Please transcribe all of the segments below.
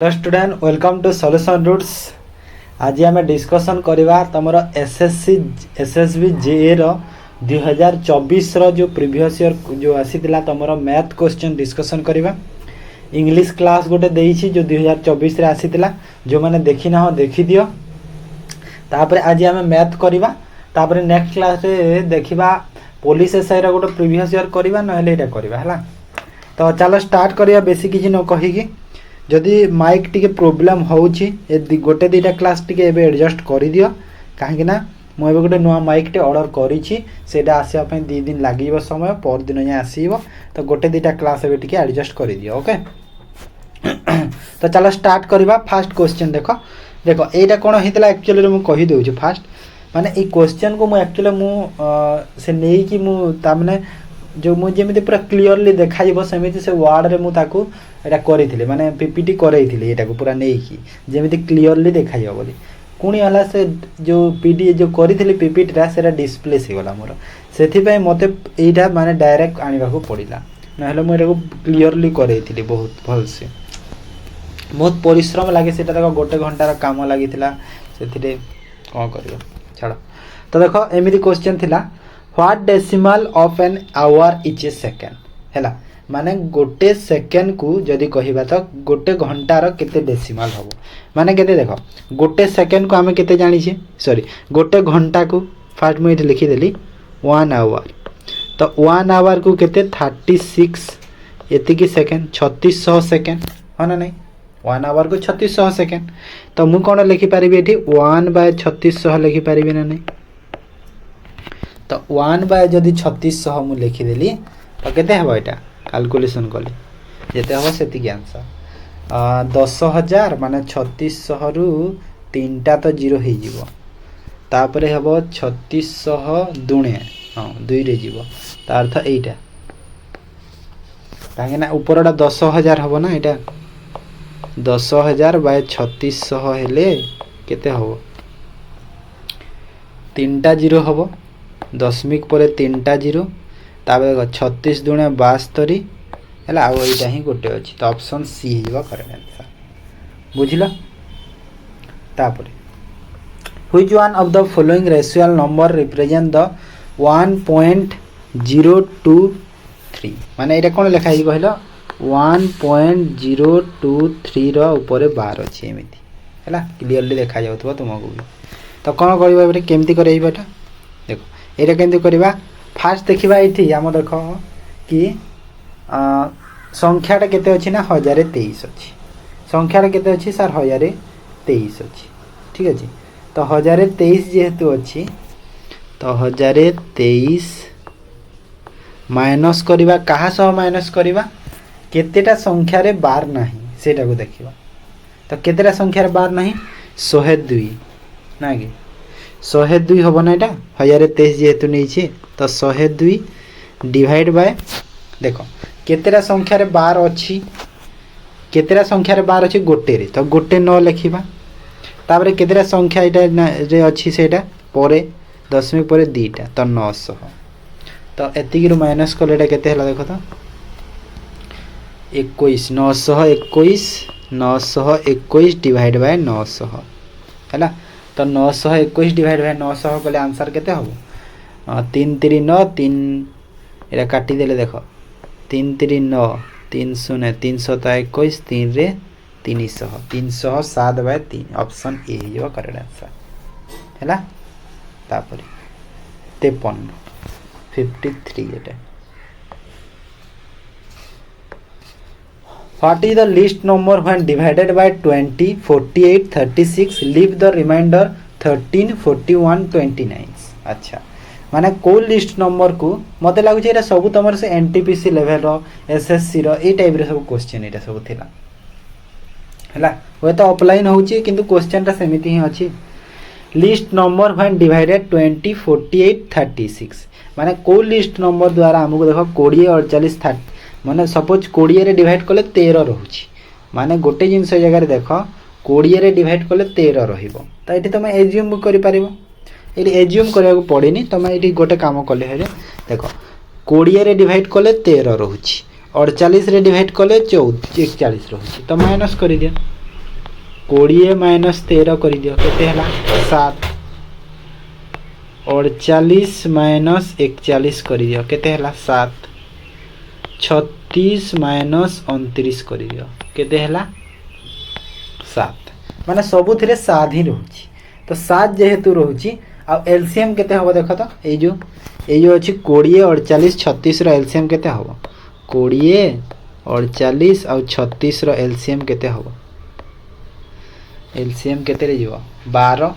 Hello student, welcome to Solution Roots. आज आम discussion करवा तुम एसएसबी जेए रो 2024 रो जो प्रीवियस ईयर जो आसीला तुम मैथ क्वेश्चन डिस्कसन करवा। इंग्लिश क्लास गोटे देइछि जो 2024 रे आसीला, जो मैंने देखी ना हो देखी दियो। तापर आज आम मैथ करवा, तापर नेक्स्ट क्लास रे देखिबा पुलिस एसआई रो गोटे प्रीवियस ईयर करवा, नहले एटा करवा हला। तो चलो स्टार्ट करिया, बेसी किछि न कहिकी। जदि माइक टी प्रोब्लेम होउछि गोटे दुटा क्लास टी एडजस्ट कर दियो, कहीं मुझे गोटे नुआ माइक टे ऑर्डर करिछि, सेटा आसिया पई 2 दिन लागिबो समय, पर दिन जे आसीबो। तो गोटे दुटा क्लास एबे टी एडजस्ट कर दियो, ओके। तो चलो स्टार्ट करवा। फास्ट क्वेश्चन देखो देखो एटा कोन हितला एक्चुअली मु कहि देउछि। फास्ट माने ई क्वेश्चन को मु एक्चुअली मु से नेई कि मु ता माने जो मुझे पूरा क्लीयरली देखा सेमती से वार्ड रे मु ताकू एटा करिथिले, माने पीपीटी करैथिले एटा को पूरा नेई कि जेमिति क्लीयरली देखाइयो बोली। कुणी हला से जो पीडी जो करिथिले पीपीटी रा सेरा डिस्प्ले से गला मोर, सेथि पय मते एटा माने डायरेक्ट आनिबा को पड़िला, नहले मु एटा को क्लीयरली करैथिले बहुत भल से। बहुत परिश्रम लागे सेटा, देखो गोटे घंटार काम लागिथिला सेथिरे कोन करियो छाड़। तो देखो एमिति क्वेश्चन थिला, what decimal of an hour is a second हैला। माने गोटे सेकेंड को जदि कहिबा तो गोटे घंटार केते डेसिमल हबो, माने केते देखो गोटे सेकेंड को हमें केते जानि छी, सॉरी गोटे घंटा को फास्ट मुझे लिखि देली 1 आवर। तो 1 आवर को केते 36 एति की सेकेंड, 3600 सेकेंड हो ना नहीं। 1 आवर को 3600 सेकेंड। तो मु कोन लिखि परिबे एठी 1/3600 लिखि परिबे ना नहीं। तो 1 जदि 3600 मु लिखि देली तो केते हबो, एटा कैलकुलेशन कली जेते हबो सेति आंसर 10000 माने 3600 रु 3टा तो 0 हे जिवो, तापरे हबो 3600 दुणे हां 2 रे जिवो। ता अर्थ एटा काहे ना ऊपरटा 10000 हबो ना, एटा 10000 बाय 3600 हेले केते हबो, 3टा 0 हबो, दशमिक पर 3टा 0, ताबे 36 दुणे 72 हैला। आ एटा ही गोटे अछि, तो ऑप्शन सी हिबो करेक्ट आंसर, बुझिलो। तापरे which one of the following racial number represent the 1.023 माने एटा कोन लिखा हि कहलो 1.023 रो ऊपर 12 अछि एमिति हैला, क्लियरली देखा जाउतबो तुमको भी। तो कोन करबा एबे केमति करैबा, एटा देखो एटा केमति करबा। फास्ट देखिबा एठी हम देखो कि संख्याटा केते अछि ना 1023 अछि, संख्याटा केते अछि सर 1023 अछि, ठीक अछि। तो 1023 जेहेतु अछि, तो 1023 माइनस करबा, कहा सह माइनस करबा, केतेटा संख्या रे 12 नाही सेटा को देखिबा। तो केतेटा संख्या रे 12 नाही 102 ना कि 102 हबो ना, एटा 1023 जेहेतु नै छी। तो 102 डिवाइड बाय देखो केतेटा संख्या रे 12 अछि, केतेटा संख्या रे 12 अछि गोटे रे, तो गोटे 9 लिखिबा। ताबरे केतेटा संख्या एटा रे अछि सेटा परे दशमिक परे 2टा, तो 900। तो एतिकी रु माइनस करले एटा केते हला देखो तो 21 921 डिवाइड बाय 900 हैला। तो 921 डिवाइड बाय 900 कले आंसर केते हबो 3 3 9 3 एटा काटी देले देखो 3 3 9 3 0 321 3 रे 300 307/3 ऑप्शन ए हियो करेक्ट आंसर हैला। तापरे 53 53 एटा। What is the least number when divided by 20, 48, 36, leave the remainder 13, 41, 29? अच्छा माने को लिस्ट नंबर को मते लागु छै एटा सब तमर से एनटीपीसी लेवल रो एसएससी रो ए टाइप रे सब क्वेश्चन एटा सब थिला हैला। होय तो ऑफलाइन होउची किंतु क्वेश्चन ता सेमिति ही अछि। लिस्ट नंबर व्हेन डिवाइडेड 20, 48, 36 माने को लिस्ट नंबर द्वारा हमको देखो 20, 48, 30 माने सपोज 20 रे डिवाइड कले 13 रहउची, माने गोटे जिंस जगह रे देखो 20 रे डिवाइड कले 13 रहिबो। त एठी तमे एज्यूम करि पारिबो, एठी एज्यूम करिया को पड़ेनी। तमे एठी गोटे काम कले हेरे देखो 20 रे डिवाइड कले 13 रहउची, 48 रे डिवाइड कले 41 रहउची, तो माइनस करि दिया 20 माइनस 13 कर दियो केते हला 7 48 माइनस 41 कर दियो केते हला 7 36 माइनस 29 कर दियो केते हला 7 माने सबु थिरे 7 ही रहउची तो 7 जेहेतु रहउची आ एलसीएम केते हबो देखो तो ए जो अछि 20 48 36 रो एलसीएम केते हबो 20 48 और 36 रो एलसीएम केते हबो एलसीएम केते रे जीवो 12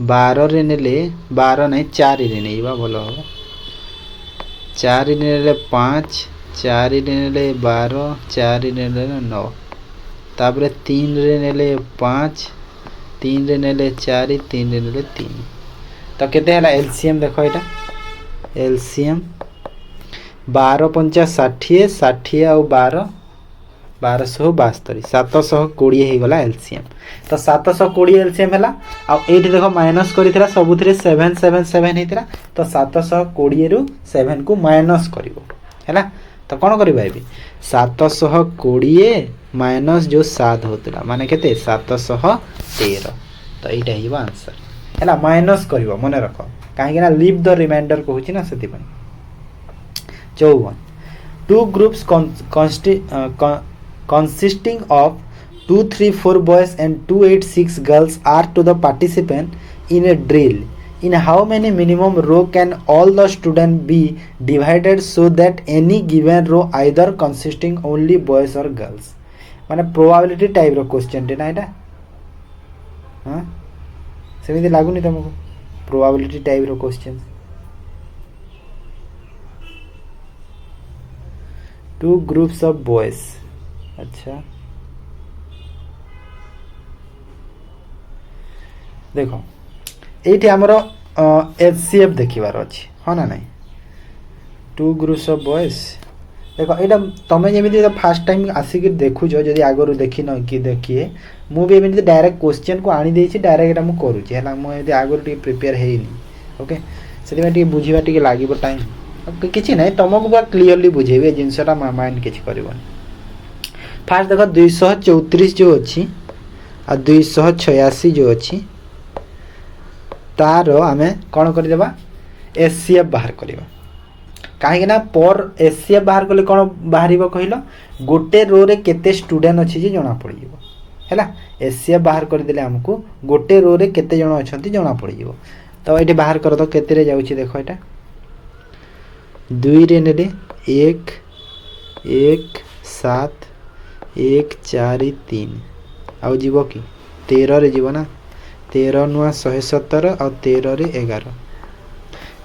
12 रे नेले 12 नहीं 4 रे नेइबा भलो हो 4 रे नेले 5 4 रे नेले 12 4 रे नेले 9 तापरे 3 रे नेले 5 3 रे नेले 4 3 रे नेले 3 तो केते हला एलसीएम देखो एटा एलसीएम 12 पंचा 60 60 और 12 1272 720 हो गला एलसीएम तो 720 एलसीएम हला आ एठी देखो माइनस करितरा सबुथिरे 777 हेतिरा तो 720 रु 7 को माइनस करिवो हैला तो कोन करबा एबी 720 माइनस जो 7 होतला माने केते 713 तो एटा हिबो आंसर हैला माइनस करिवो मने रखो काहे ना लीव द रिमाइंडर कहूची ना सेति पय 54 two groups consisting of 234 boys and 286 girls are to the participant in a drill in how many minimum row can all the students be divided so that any given row either consisting only boys or girls माने probability type रो question टे ना एटा हां सेमिति लागुनी तुमको probability type रो question two groups of boys अच्छा देखो एठी हमरो एचसीएफ देखिबार अछि हो ना नहीं टू ग्रुप्स ऑफ बॉयज देखो एटा तमे जेमिति फर्स्ट टाइम आसी के देखु जो जदी आगरु देखि न कि देखिए मु भी एमिति डायरेक्ट क्वेश्चन को आनी देछि डायरेक्ट एटा मु करू छी हला मु एदि आगरु टी प्रिपेयर हेइनी ओके सेति में टी बुझिबा टी लागिबो टाइम किछि नै तमको बा क्लियरली बुझेबे जिंसटा माइंड किछि करबो फर्स्ट देखो 234 जो अछि आ 286 जो अछि तारो आमे कोन करि देबा एचसीएफ बाहर करबा काहे ना पर एचसीएफ बाहर करले कोन बाहरिबो कहिलो गोटे रो रे केते स्टूडेंट अछि जे जणा पड़िबो हैला एचसीएफ बाहर कर देले हमकु गोटे रो रे केते जण अछंती जणा पड़िबो तो एठी बाहर कर दो केते रे जाउची देखो एटा 2 रे नेले 1 1 7 1 4 3 आउ जीवो की 13 रे जीवो ना 13 नुआ 117 और 13 रे 11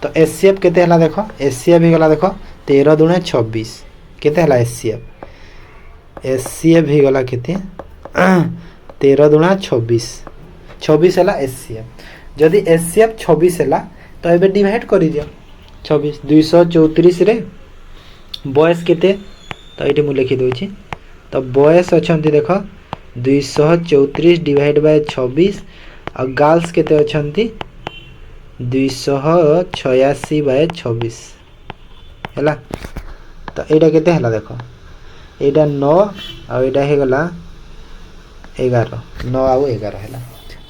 तो एचसीएफ केते हला देखो एचसीएफ ही गला देखो 13 दुणे 26 केते हला एचसीएफ ही गला केते 13 दुणा 26 26 हला एचसीएफ जदी एचसीएफ 26 हला तो एबे डिवाइड करि दियो 26 234 रे बॉयज केते तो एठी मु लिखि दोछि तो बॉयज अछंती देखो 234 डिवाइड बाय 26 और गर्ल्स केते अछंती 286 बाय 26 हैला तो एटा केते हला देखो एटा 9 और एटा हे गला 11 9 और 11 हैला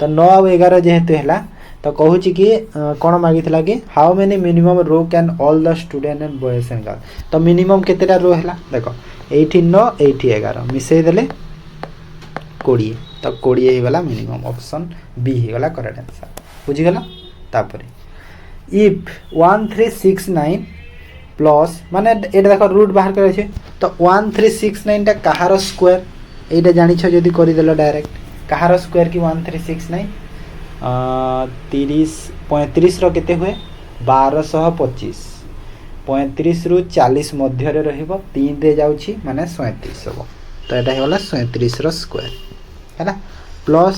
तो 9 और 11 जेहेतु हैला तो कहू छी कि कोन मागितला कि how many minimum row can all the student and boys and girls तो मिनिमम केतेटा रो हैला देखो 9 11 मिसै देले 20 तो 20 हे गला मिनिमम ऑप्शन बी हे गला करेक्ट आंसर बुझी गला तापरे इफ 1369 प्लस माने एटा देखो रूट बाहर करे छै तो 1369 टा कहारो स्क्वायर एटा जानि छ जदी करि देलो डायरेक्ट कहारो स्क्वायर की 1369 30 35 रो केते हुए 1225 35 रु 40 मध्य रे रहइबो 3 रे जाउछि माने 37 हो तो एटा होला 37 रो स्क्वायर हैला प्लस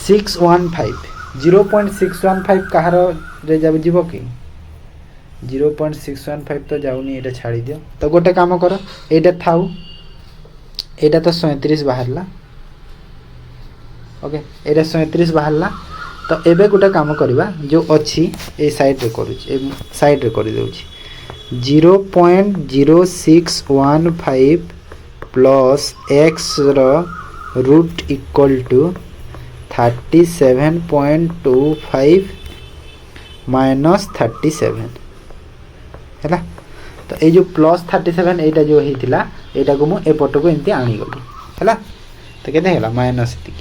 615 0.615 कहारो रे जाब जीवो की 0.615 तो जाउनी एटा छाडी दियो तो गोटे काम करो एटा थाउ एटा तो 37 बाहरला ओके एटा 37 बाहरला तो एबे गोटे काम करबा जो अछि ए साइड रे करू ए साइड रे करि देउछि 0.0615 plus x root equal to 37.25 minus 37 है। तो ये जो प्लस 37 यहाँ जो होता यहाँ को मुझे एपट को एमती आनीगली है। तो केते है माइनस ये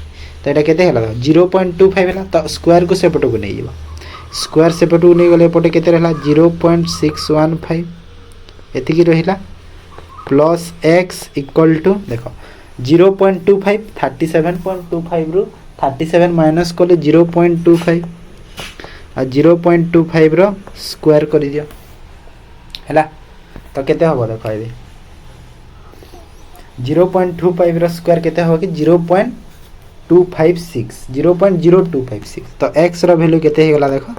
तो यहाँ केते है 0.25 है। तो स्क्वायर को सेपट को नहीं स्क्वायर सेपट को नहीं गले एपटे केते 0.615 एतिकी रहिला प्लस एक्स इक्वल टू देख 0.25 37.25 रु 37 माइनस कले 0.25 आ 0.25 रो स्क्वायर कर दियो है। तो केते हबो देखो ये 0.25 रो स्क्वायर केते हो कि 0.025 तो x रो वैल्यू केते हे गला देखो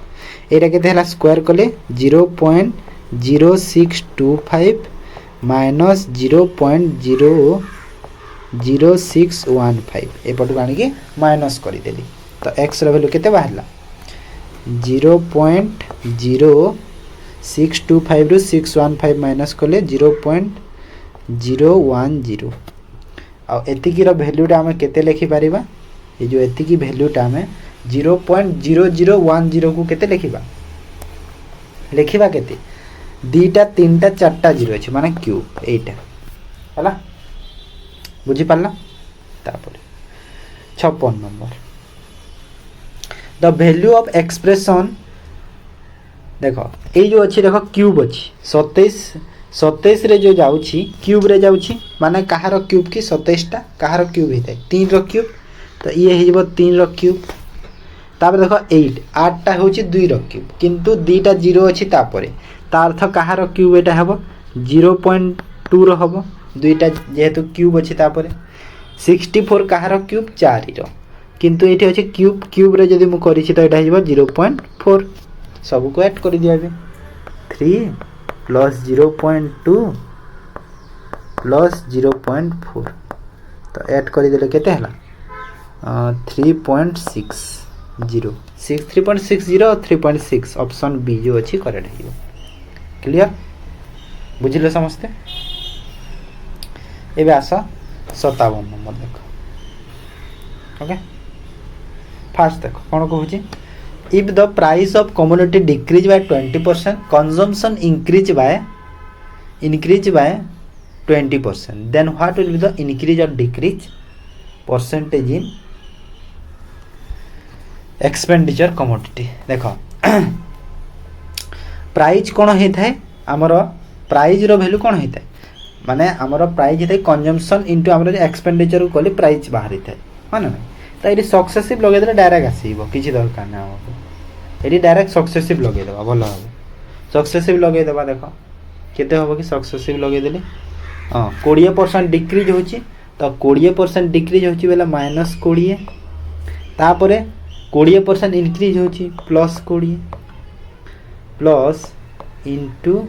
एटा केते हला स्क्वायर कले 0.0625 माइनस 0.0615 एपट को आनी माइनस कर देली। तो x रो वैल्यू केते बाहरला 0.0625 रु 615 माइनस कले 0.010 आ एतिकी रो वैल्यूटा आमे केते लिखि पारिबा ये जो एतिकी वैल्यूटा आमे 0.0010 को केते लिखिबा लिखिबा केते दीटा तीनटा चारटा जीरो अछि माने क्यूब एटा हला बुझी पारला। तापर 56 number the value of expression देखो ये जो अच्छी देखो क्यूब अच्छी 27 रे जो जाउछि क्यूब रे जाउछि माने कहार क्यूब की 27 टा कहार क्यूब होता है 3 रो क्यूब तो ये हो 3 रो क्यूब तापर देखो 8 टा होछि 2 रो क्यूब किंतु दीटा जीरो अच्छी तापरे ता अर्थ कहार क्यूब एटा हबो 0.2 रो हबो दुईटा जेहेतु क्यूब अच्छी तापरे 64 कहार क्यूब 4 रो किंतु ये अच्छे क्यूब क्यूब रे जदि मु करिछि तो एटा हो 0.4 सब को ऐड कर दिया 3 प्लस 0.2 प्लस 0.4 तो ऐड कर देले केते हला 3.60 और 3.6 ऑप्शन बी जो अच्छी करेक्ट है। क्लियर बुझिले समस्ते एबे आस 57 नंबर देखो ओके फास्ट देखो कौन कहूँ if the price of commodity decrease by 20% consumption increase by 20% then what will be the increase or decrease percentage in expenditure commodity देखो प्राइस कौन होता है आमर प्राइस रो वैल्यू कौन होता है माने आमर प्राइस होता है कंजम्पशन इनटू आमर एक्सपेंडिचर को कहले प्राइस बाहर होता है हाँ ना तो ये सक्सेसिव लगे देले डायरेक्ट आसीबो किछि दरकार ना हमको ये डायरेक्ट सक्सेसिव लगे देबा भल हम सक्सेसिव लगे देबा देखो केते होबो कि सक्सेसिव लगे देले हां 20% डिक्रीज होची तो 20% डिक्रीज होची बेला -20 तापरे 20% इंक्रीज होची +20 plus into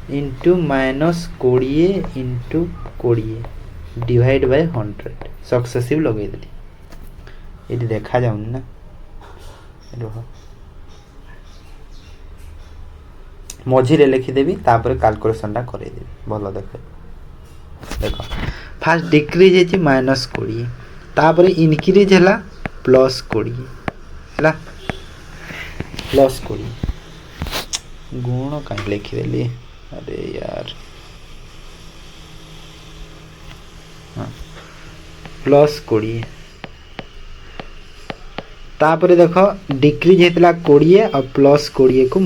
-20 into 20 divide by 100 successive लगे देली ये देखा जाउन ना मझिरे लिखिदेवी तापर कैलकुलेशन करे देवी भल देख देखो फास्ट डिक्रीज है -20 तापर इनक्रीज है +20 है +20 गुण कहीं लिखिदेली अरे यार हाँ +20 तापर देखो डिक्रीज होता 20 और +20 को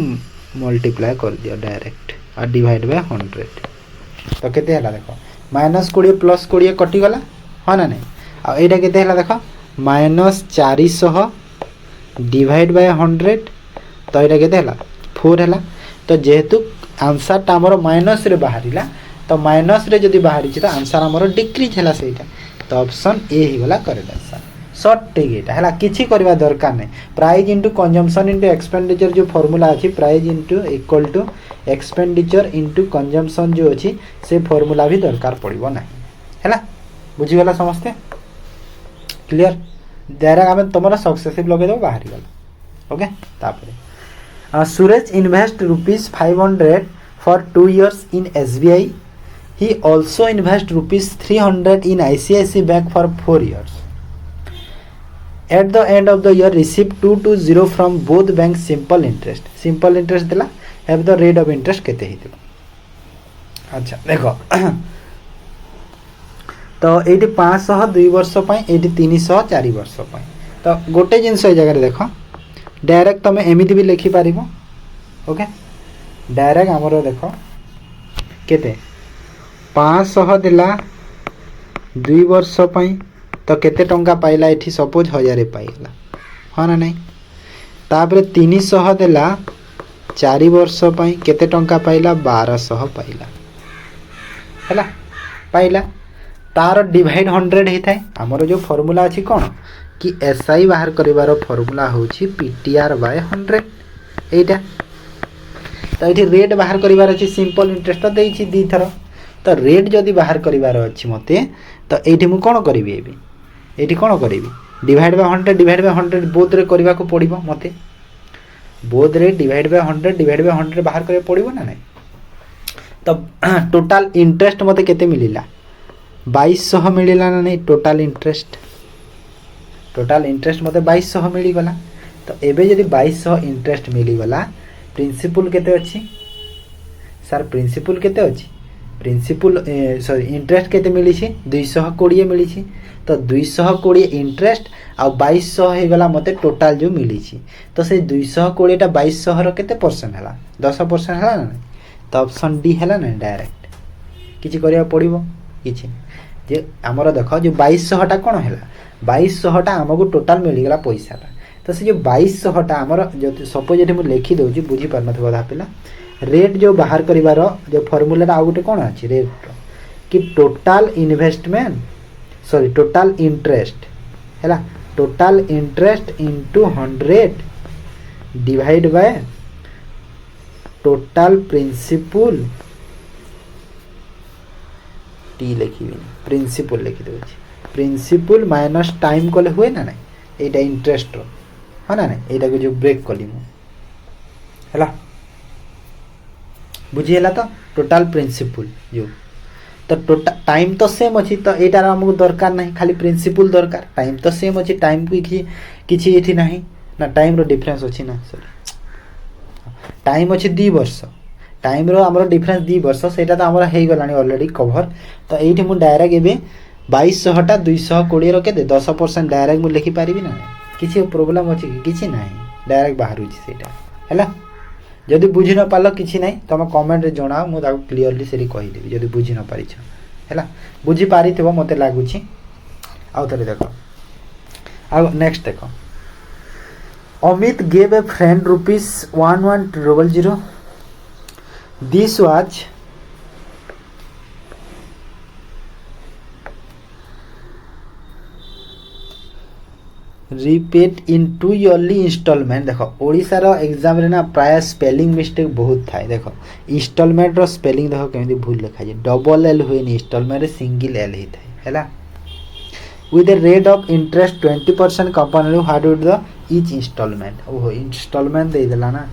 मल्टीप्लाई कर दिया डायरेक्ट और डिवाइड बाय 100 तो केते हला देखो -20 +20 कटिगला हाँ ना नहीं आ एटा केते हला देखो -400 डिवाइड बाय 100 तो एटा केते हला 4 हला तो जेहेतु आंसर टा हमर माइनस रे बाहरिला तो माइनस रे जदी बाहरी तो आंसर हमर डिक्रीज हला सेटा तो ऑप्शन ए ही गला करेक्ट आंसर शॉर्ट टेक एटा हला किछि करबा दरकार नै price into consumption into expenditure जो फार्मूला अछि price into equal to expenditure into consumption जो अछि से फार्मूला भी दरकार पड़िबो नै हला बुझी गला समझते क्लियर डायरेक्ट हम तमरा सक्सेसिव लगे दो बाहर गला ओके तापर Suresh invest ₹500 for 2 years in SBI he also invest rupees 300 in ICICI bank for 4 years. At the end of the year received 220 from both banks simple interest. Simple interest देला, have the rate of interest केते हितलो. अच्छा देखो तो ये 500 2 वर्ष ये 300 4 वर्ष तो गोटे जिनस जगह देख डायरेक्ट तुम एमती भी लिखिपर ओके डायरेक्ट आमर देख केते 500 देला 2 वर्ष तो केते टंका पाइला ये सपोज 1000 पाइला हाँ ना नहीं तापर 300 देला 4 वर्ष केते टंका पाइला 1200 पाइला है पाइला तार डिवाइड 100 होता है आमर जो फॉर्मूला अच्छी कौन कि एसआई बाहर करिवार फॉर्मूला होची पीटीआर बाय 100 एटा तो ये रेट बाहर करिवार अच्छी सिंपल इंटरेस्ट तो देइछि दी थर तो रेट जदि बाहर करिवार अच्छी मते तो एठी मु कोन करिवि एठी कोन करिवि divide by 100 divide by 100 both रे करिवा को पड़िबो मते बोथ रे डिवाइड बाय 100 बाहर करे पड़िबो ना नहीं तो टोटल इंटरेस्ट मते केते मिलिला 2200 मिलिला ना नहीं टोटल इंटरेस्ट मते 2200 मिली गला तो एबे जदि 2200 इंटरेस्ट मिली गला प्रिंसिपल केते अछि सर प्रिंसिपल केते अछि प्रिंसिपल सॉरी इंटरेस्ट केते मिली छी 220 मिली छी तो 220 इंटरेस्ट आ 2200 हे गला मते टोटल जो मिली छी तो से 220 टा 2200 रो केते परसेंट हला 10% हला ना तो ऑप्शन डी हला ना डायरेक्ट किछि करिया पड़िबो किछि जे हमर देखो जो 2200 टा कोन हला 2200 टा हमको टोटल मिल गला पैसा टा तो से जो 2200 टा हमर जो सपोज एठी मु लिखि दउ जी बुझी पार नथबो दापिला रेट जो बाहर करिवार जो फार्मूला टा आ गुटे कोन अछि रेट कि total investment sorry total interest हैला total interest into 100 divide by total principal टी लिखी प्रिंसिपल लिखि दउ प्रिंसिपल माइनस टाइम कले हुए ना नहीं एटा इंटरेस्ट रो हाँ ना नहीं एटा को जो ब्रेक कली मु हैला बुझिएला तो टोटल प्रिंसिपल जो तो टोटल टाइम तो सेम अछि तो एटार हमको दरकार नहीं खाली प्रिंसिपल दरकार टाइम तो सेम अछि टाइम को किछि एठी नहीं ना टाइम रो डिफरेंस अछि ना सॉरी टाइम अछि 2 वर्ष टाइम रो हमरो डिफरेंस 2 वर्ष सेटा तो हमरो हेई गलानी ऑलरेडी कवर तो एठी मु डायरेक्ट एबे 2200 टा 220 रो केते 10% डायरेक्ट मु लिखि पारिबि ना किछि प्रॉब्लम अछि किछि नाही डायरेक्ट बाहर होछि सेटा हैला जदि बुझि न पालो किछि नाही तम कमेंट रे जणाओ मु ताको क्लियरली सेरी कहि देबि जदि बुझि न पारिछ हैला बुझि पारिथिबो मते लागुछि आउ तरे देखो आउ नेक्स्ट देखो Amit gave a friend rupees 1100 this was repeat in 2 yearly instalment देखो ओडिसा रो एग्जाम रे ना प्राय स्पेलिंग मिस्टेक बहुत थाए देखो इंस्टॉलमेंट रो स्पेलिंग देखो केमिति भूल लिखा जे डबल एल होय नि इंस्टॉलमेंट रे सिंगल एल ही थाए हैला with the rate of interest 20% company what would the each instalment ओहो इंस्टॉलमेंट दे देला ना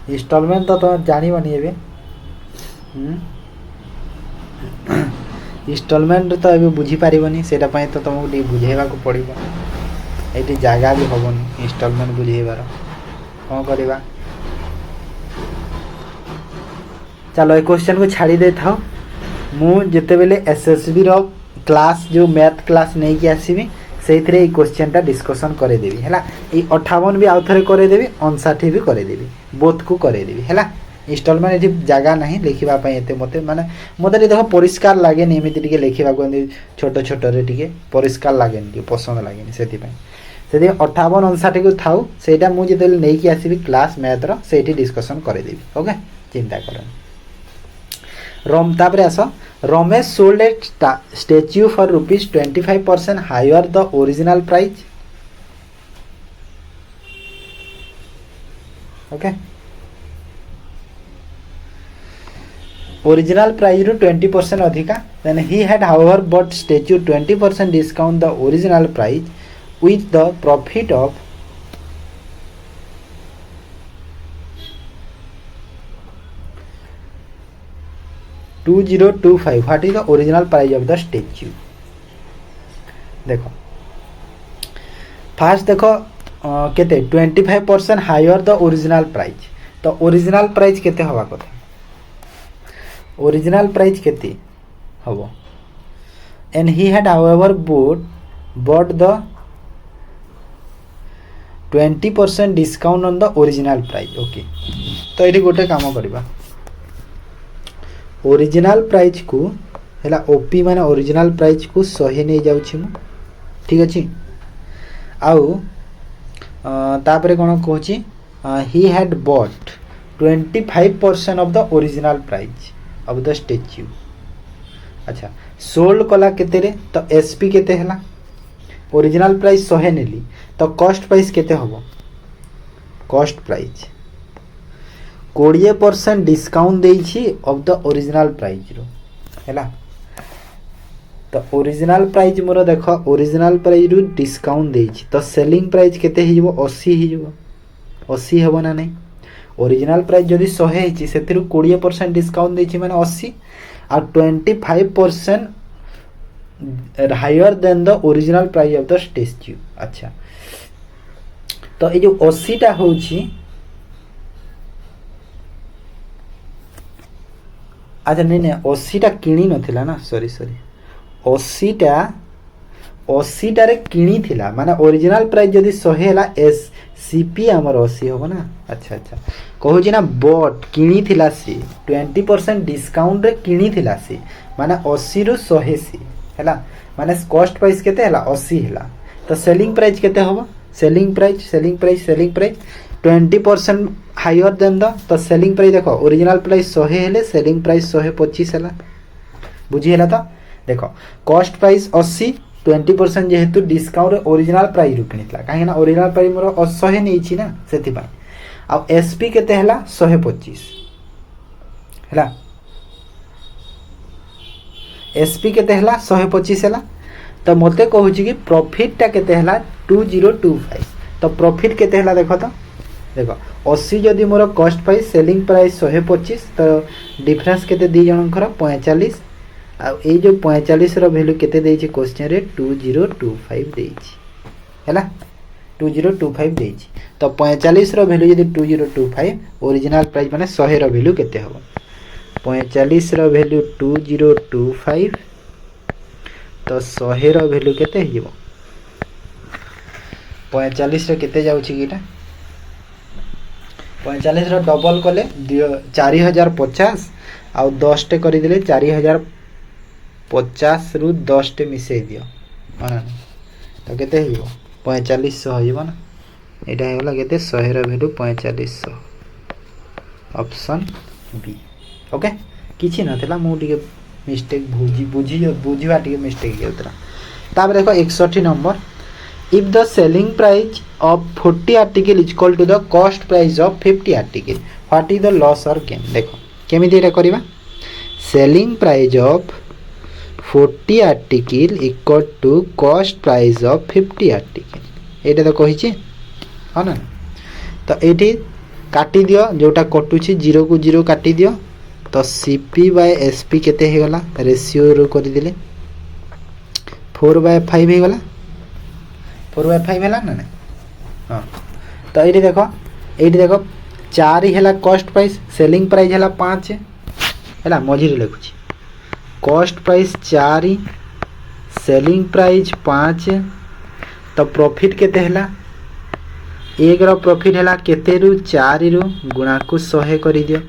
इंस्टॉलमेंट तो जानि बनी एबे इंस्टॉलमेंट तो एबे बुझी पारिबनी सेटा पय तो तुमको डी बुझेबा को पड़िबो एटी जगह भी हबनी इंस्टॉलमेंट बुझेबार कौन करवा चलो ये क्वेश्चन को छाड़ी दे था मु जिते बेले एसएसबी रो क्लास जो मैथ क्लास नहीं कि आसीबी सेइथरे ए क्वेश्चन टा डिस्कशन करे देबी हैला ए 58 भी आउ थरे करे देबी 59 भी करे देबी बोथ को करे देबी हैला इंस्टॉलमेंट एठी जगह नहीं लिखिबा पय एते मते माने मते देखो परिष्कार लागे नि एमिति टिके लिखिबा को छोटो छोटो रे टिके परिष्कार लागे नि पसंद लागे नि सेति पय सेति 58 59 को थाउ सेटा मु जेतेले नै कि आसीबी क्लास मैथ रो सेठी डिस्कशन करे देबी ओके चिंता करन रोम तापरे आसो Ramesh sold a statue for rupees 25% higher the original price okay original price रो 20% अधिका then he had however but statue 20% discount the original price with the profit of 2025 what is the original price of the statue. देखो fast देखो केते 25% higher the original price. तो original price केते हवा कथा, original price केते हबो, and he had however bought the 20% discount on the original price. Okay तो ये गोटे काम करबा, ओरिजिनल प्राइस को हैला ओपी माने ओरिजिनल प्राइस को 100 नहीं जाउछि मु, ठीक अछि। आउ तापरे कोन कहछि, he had bought 25% off the original price of the statue. अच्छा सोल्ड कला केते रे, तो एसपी केते हैला, ओरिजिनल प्राइस 100 नेली तो कॉस्ट प्राइस केते हबो, कॉस्ट प्राइस 20% डिस्काउंट देइछि ऑफ द ओरिजिनल प्राइस रो हैला। तो ओरिजिनल प्राइस मोर देख, ओरिजिनल प्राइस रु डिस्काउंट देइछि तो सेलिंग प्राइस केते ही जबो, 80 ही जबो, 80 हबो ना नहीं। ओरिजिनल प्राइस जदि 100 हेछि सेतिरु 20% डिस्काउंट देइछि माने 80 और 25% higher than the original price of the statue. अच्छा तो ये जो 80 टा होछि, अच्छा नहीं नहीं 80 टा किणी नथिला ना, सॉरी 80 टा किणी थिला माने ओरिजिनल प्राइस जदि 100 हैला एस सीपी हमर 80 होबो ना। अच्छा अच्छा कहू छी ना बट किणी थिला सी 20% डिस्काउंट रे किणी थिला सी माने 80 रु 100 सी हैला, माने कॉस्ट प्राइस केते हैला 80 हैला। तो सेलिंग प्राइस केते होबो, selling price 20% higher than the, तो सेलिंग प्राइस देखो ओरिजिनल प्राइस 100 हेले सेलिंग प्राइस 125 हैला, बुझी हैला। तो देखो कॉस्ट प्राइस 80 20% जेहेतु डिस्काउंट ओरिजिनल प्राइस रु किनितला, काहे ना ओरिजिनल प्राइस मोर 100 नै छी ना सेति पा। आ एसपी केते हैला 125 हैला, एसपी केते हैला 125 हैला। तो मते कहू छी कि प्रॉफिट टा केते हैला 2025। तो प्रॉफिट केते हैला देखो, तो देखो 80 जदि more cost price selling price 125 तो डिफरेंस केते दी जनकर 45 आ ए जो 45 रो वैल्यू केते देछि क्वेश्चन रे 2025 देछि हैला, 2025 देछि। तो 45 रो वैल्यू यदि 2025 ओरिजिनल प्राइस माने 100 रो वैल्यू केते हो, 45 रो वैल्यू 2025 तो 100 रो वैल्यू केते हिजो, 45 रे केते जाउछि कीटा 45 रो डबल कले 4050 आ 10 टे करि देले 4050 रु 10 टे मिसै दियो माने तो केते हिजो 4500 हिजो ना। एटा हेला केते 100 रो वैल्यू 4500 ऑप्शन बी। ओके किछि नथिला मु टिके मिस्टेक बुझिवा टिके मिस्टेक गेउतरा। तापर देखो 61 number, if the selling price of 40 article is equal to the cost price of 50 article what is the loss or gain। देखो केमिति एटा करिवा, selling price of 40 article equal to cost price of 50 article एटा तो कहि छी ह ना। तो एठी काटी दियो जोटा कटुची 0 को 0 काटी दियो तो सीपी बाय एसपी केते हे गला रेशियो रो करि दिले 4/5 हे गला, 4/5 हैला ना। हाँ तो ये देखो 4 हैला कॉस्ट प्राइस, सेलिंग प्राइस हैला 5 हैला, मझी लिखुची कॉस्ट प्राइस 4 सेलिंग प्राइस 5 तो प्रॉफिट केते हैला, एक रो प्रॉफिट हैला केते रु 4 रु गुणा को 100 करि दियो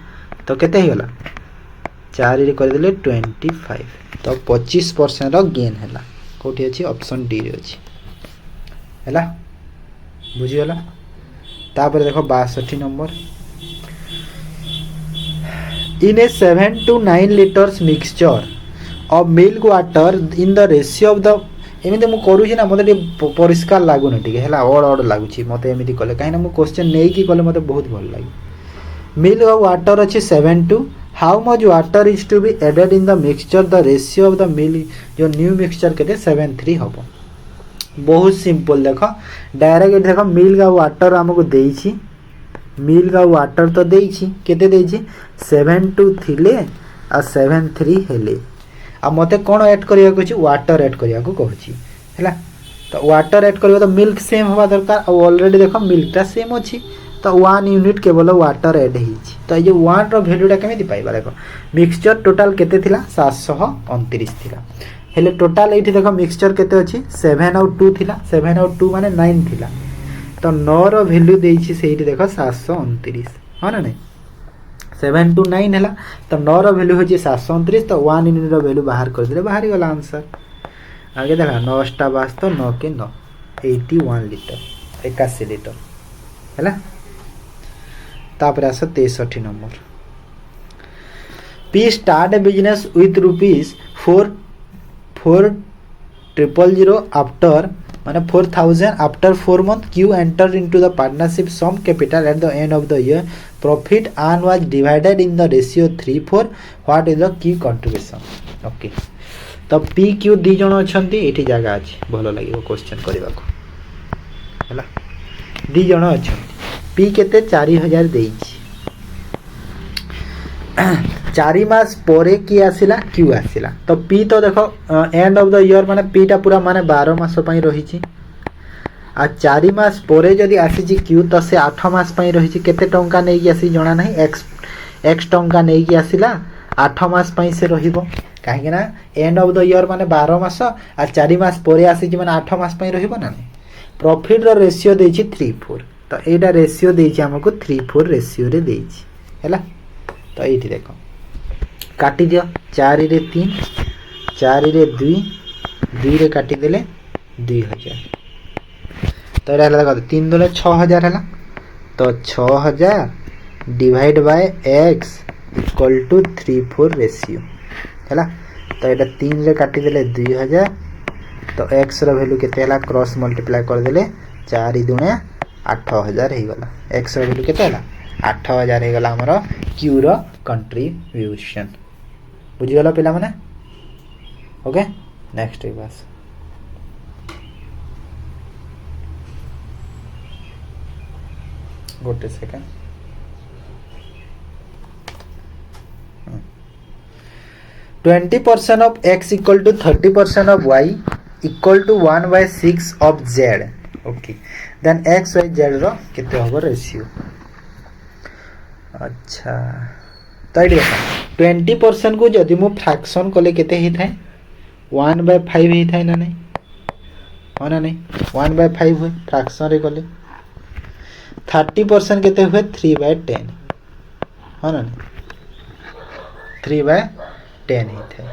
तो केते हे गला 4 रे कर दिले 25 तो 25% रो गेन हैला, कोठी अछि ऑप्शन डी रे अछि हैला, बुझी गला। तापर देखो 62 number, in A 7 to 9 liters mixture of milk water in the ratio of the एमिति मु करू छी ना मते परिष्कार लागु न ठीक हैला, ओड लागु छी मते एमिति कले काहे ना मु क्वेश्चन नै की कले मते बहुत भल लागी। मिल्क और वाटर अछि 7 to how much water is to be added in the mixture the ratio of the milk जो न्यू मिक्सचर केते 7:3 हबो। बहुत सिंपल देखो डायरेक्ट देखो मिल्क और वाटर हमको देइछि, मिल्क और वाटर तो देइछि केते देइछि 7 to थिले आ 73 हेले आ मते कोन ऐड करिया कहछि वाटर ऐड करिया को कहछि हैला तो वाटर ऐड करियो तो मिल्क सेम होबा दरकार आ ऑलरेडी देखो मिल्क ता सेम अछि तो 1 यूनिट केवल वाटर ऐड हिछि तो ये 1 रो वैल्यूटा केमिति पाइबा देखो मिक्सचर टोटल केते थिला 729 थिला हेले टोटल एठी देखो मिक्सचर केते अछि 7 और 2 थिला 7 और 2 माने 9 थिला तो 9 रो वैल्यू देछि सेठी देखो 729 हो ना नहीं 7 to 9 है तो 9 रो वैल्यू हो 729 तो 1 यूनिट रो वैल्यू बाहर कर दिले बाहर गला आंसर आगे देखा 9 टा बास तो 9 के 9 81 लीटर 81 लीटर हैला तापर आस 63 number P start A business with rupees 4,000 after माने 4,000 after 4 months Q entered into the partnership some capital at the end of the year profit earned was divided in the ratio 3:4 what is the key contribution okay तो P Q दी जण अछंती एठी जगह अछि भलो लागिवो question करबा को हैला दी जण अछंती P केते 4000 देइछि 4 मास परे की आसिला Q आसिला तो P तो देखो एंड ऑफ द ईयर माने P टा पूरा माने 12 मास पई रहिछि आ 4 मास परे जदी आसीछि Q तो से 8 मास पई रहिछि केते टंका नै कि आसी जणा नै x टंका नै कि आसिला 8 मास पई से रहिबो काहे ना एंड ऑफ द ईयर माने 12 मास आ 4 मास परे आसीछि माने 8 मास पई रहिबो ना नै प्रॉफिट रो रेशियो देछि 3:4 तो एटा रेशियो देछि हमको 3:4 रेशियो रे देछि हैला तो एठी देखो काटी दियो 4 रे 3 4 रे 2 2 रे काटी देले 2000 तो एटा देखो 3 दुले 6000 हला तो 6000 divide by x equal to 3:4 ratio हला तो एटा 3 रे काटी देले 2000 तो x रो वैल्यू केते हला क्रॉस मल्टीप्लाई कर देले 4 दुने 8000 हे गला x रो वैल्यू केते हला 8000 हे गला हमरो q रो कंट्रीब्यूशन बुझी गला पिला माने ओके नेक्स्ट बस गोटे second 20% of x equal to 30% of y equal to 1/6 of z okay then x y z रो केते होबो रेशियो अच्छा तो ये 20% को जदि मु फ्रैक्शन कोले केते ही थाए 1/5 ही थाए ना नहीं हो ना नहीं 1/5 हुए फ्रैक्शन रे कोले 30% केते हुए 3/10 हो ना नहीं 3/10 ही थाए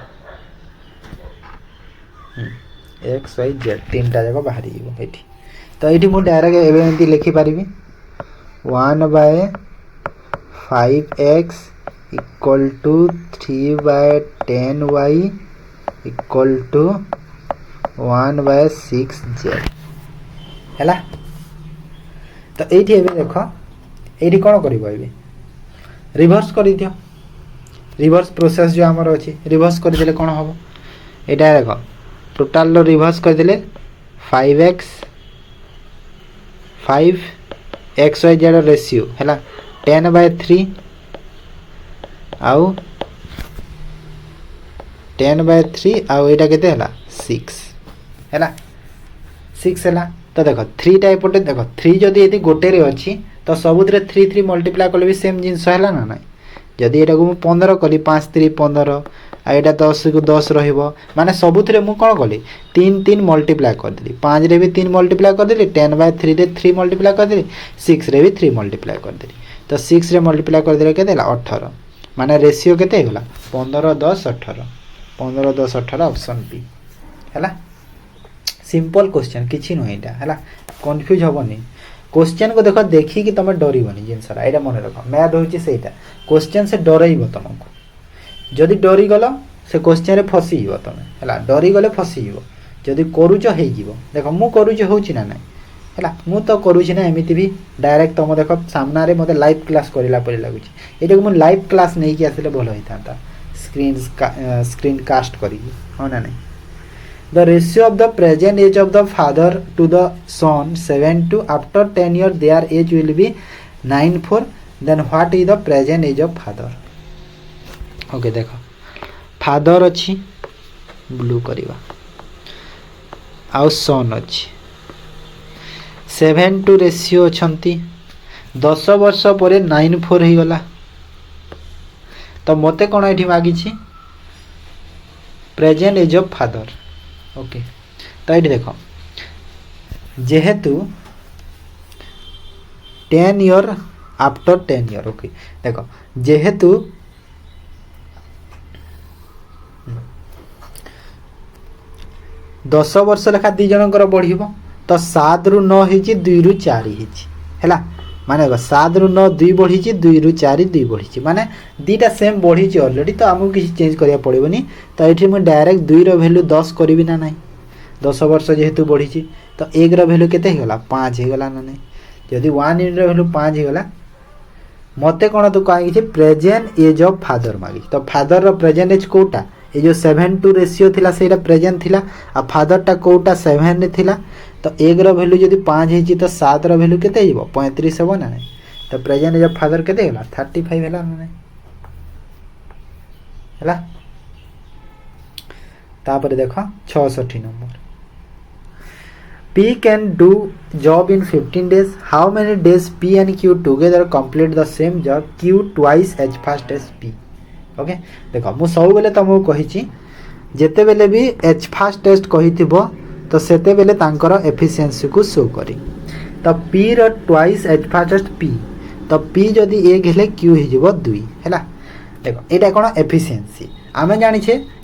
x y z तीनटा जगह बाहर जीवो एठी तो एठी मु डायरेक्ट एबे एंती लिखि परिबी 1/5x equal to 3/10y equal to 1/6z हैला तो एठी एबे देखो एठी कोन करबो एबे रिवर्स करि दियो रिवर्स प्रोसेस जो हमर अछि रिवर्स कर देले कोन होबो एटा देखो टोटल लो रिवर्स कर देले 5x 5xyz रेशियो हैला 10/3 आउ 10/3 आउ एटा केते हला 6 हैला 6 हैला तो देखो 3 टाइप पटे देखो 3 जदी एती गोटे रे अछि तो सबुतरे 3 3 मल्टीप्लाई करले भी सेम जिंस हैला ना नाही जदी एटा को 15 कली 5 3 15 आ एटा 10 को 10 रहिबो माने सबुतरे मु कोन कली 3 3 मल्टीप्लाई कर देली 5 रे भी 3 मल्टीप्लाई कर देली 10/3 रे 3 मल्टीप्लाई कर देली 6 रे भी 3 मल्टीप्लाई कर देली तो 6 रे मल्टीप्लाई कर देले केते हला 18 माने रेशियो केते होला 15 10 18 15 10 18 ऑप्शन बी हैला सिंपल क्वेश्चन किछि न एटा हैला कंफ्यूज होबनी क्वेश्चन को देखो देखि कि तमे डरिबनी जिनसरा एटा मन रखो मैथ होची सेटा क्वेश्चन से डरइबो तुमको जदी डरी गलो से क्वेश्चन रे फसी जीवो तमे हैला डरी गले फसी जीवो जदी करूचो हे जीवो देखो मु करूचो होची ना नाही हैला मु तो करूची ना एमिति भी डायरेक्ट तुम देखो सामना रे मते लाइव क्लास करिला परि लागुची एटा को मु लाइव क्लास नै कि आसिले भलो होइतांता स्क्रीन कास्ट करी हो ना नहीं The ratio of the present age of the father to the son 7 to after 10 years their age will be 9:4 then what is the present age of father okay देखो father अच्छी blue करवा आउ सन अच्छी 7:2 ratio अच्छी 10 वर्ष पर 9:4 हो गला तो मते कौन ये मागी present age of father okay तो ये देख जेहेतु 10 ईयर आफ्टर 10 ईयर ओके देख जेहेतु 10 वर्ष लेखा दी जनकर बढ़ तो 7 रु 9 होती 2 रु 4 है माने 7 रु 9 2 बढ़ी 2 रु 4 2 बढ़ी माने दीटा सेम बढ़ी ऑलरेडी तो आमको किसी चेंज करिया पड़ोनी तो ये मुझे डायरेक्ट 2 रो वैल्यू 10 करी ना ना 10 वर्ष जेहेतु बढ़ी तो 1 रो वैल्यू केते हो गला 5 हो गला ना नहीं जदि 1 यूनिट रो वैल्यू 5 हो गला मते कोन तू कहि प्रेजेंट एज ऑफ फादर मागी तो फादर रो प्रेजेंट एज कोटा ये जो 7:2 रेशियो थिला सेटा प्रेजेंट थिला आ फादर टा कोटा 7 रे थिला तो 1 रो वैल्यू जदि 5 हेची तो 7 रो वैल्यू केते हिबो 35 हो ना नहीं तो प्रेजेंट एज ऑफ फादर केते होला 35 होला ना नहीं हला तापर देखो 66 number P can do job in 15 days how many days P and Q together complete the same job Q twice as fast as P okay देखो मु सब बेले तुमको कही जेते बेले भी एच फास्ट टेस्ट कही तो सेते बेले तांकर एफिशिएंसी को शो करी तो पी रो ट्वाइस एच फास्ट पी तो पी जदि 1 हेले क्यू हो 2 है देखो यहाँ कौन एफिशिएंसी आम जानी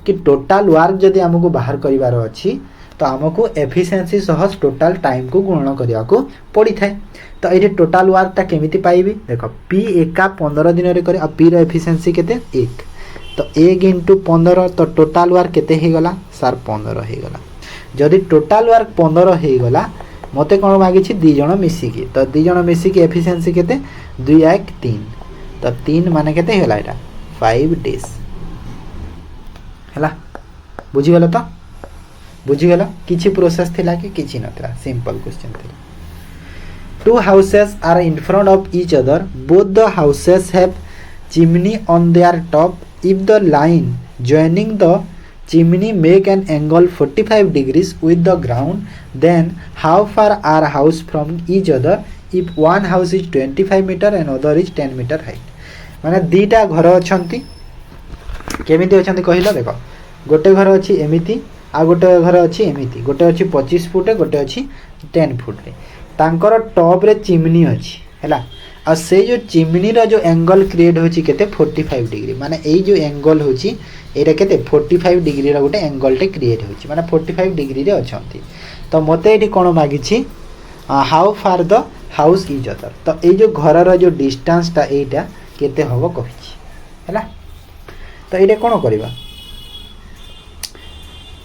कि टोटाल वर्क जदि आमको बाहर करार अच्छी तो आमको एफिशिएंसी सह टोटाल टाइम को गुणन करने को पड़ी थाए तो ये टोटाल वर्कटा केमिति पाइबी देख पी एका 15 दिन रे करे पी रो एफिशिएंसी केते 1 तो 1 × 15 तो टोटाल वर्क केते हे गला सर 15 हे गला जदि टोटाल वर्क 15 हो गला मते कोन मागी छी 2 जण मिसिकी तो 2 जण मिसिकी एफिशिएंसी केते 2 1 3 तो 3 माने केते होला एटा 5 डेज हला बुझी गलो तो बुझी गलो किछि प्रोसेस थिला कि किछि नथला सिंपल क्वेश्चन थिला Two houses are in front of each other. Both the houses have chimney on their top. If the line joining the chimney make an angle 45 degrees with the ground, then how far are house from each other? If one house is 25 meter and other is 10 meter height. माने दीटा घर अछंती केमिति अछंती कहिला देखो गोटे घर अछि एमिति आ गोटे घर अछि एमिति गोटे अछि 25 फुट गोटे अछि 10 फुट रे तांकर टॉप रे चिमनी अछि हैला आ से जो चिमनी रो जो एंगल क्रिएट होछि केते 45 डिग्री माने एई जो एंगल होछि एरा केते 45 डिग्री रो गोटे एंगल टे क्रिएट होछि माने 45 डिग्री रे अछंती तो मते एठी कोन मागी छी how far the house is other तो एई जो घर रो जो डिस्टेंस ता एटा केते होबो कहि हैला तो एटा कोन करबा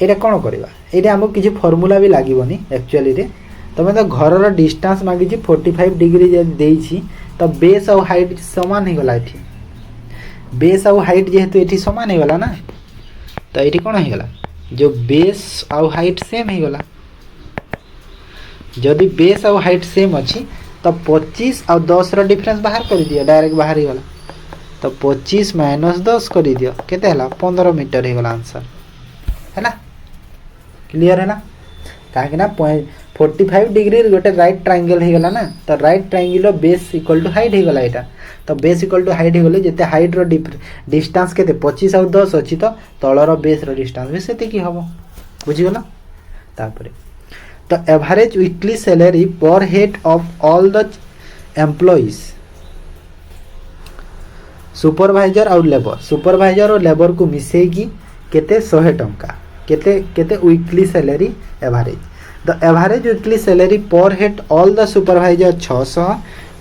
एटा कोन करबा एटा हमको किछि फार्मूला भी लागिबोनी एक्चुअली रे तो मैं तो घर डिस्टेंस मागी 45 डिग्री देइछि तो बेस और हाइट समान हो गला एठी बेस और हाइट जेहेतु एठी समान हो गला ना तो एठी कोन हो गला जो बेस और हाइट सेम हो गला जदि बेस और हाइट सेम अछि तो 25 और 10 रो डिफरेंस बाहर कर दियो डायरेक्ट बाहर ही गला तो 25 - 10 कर दियो केते हला 15 मीटर हो गला आंसर हैला क्लियर हैला काहे ना 45 डिग्री गोटे राइट ट्रायंगल हो गला ना तो right triangle base equal to height हो गला एटा तो बेस इक्वल टू हाइट हो गले जते हाइट रो डिस्टेंस केते 25 और 10 अछि तो तळर बेस रो डिस्टेंस भी सेते की हबो बुझि गला तापरे तो एवरेज वीकली सैलरी पर head of all the employees supervisor और लेबर को मिसेगी केते 100 टंका केते weekly salary average the average weekly salary per head all the supervisor 600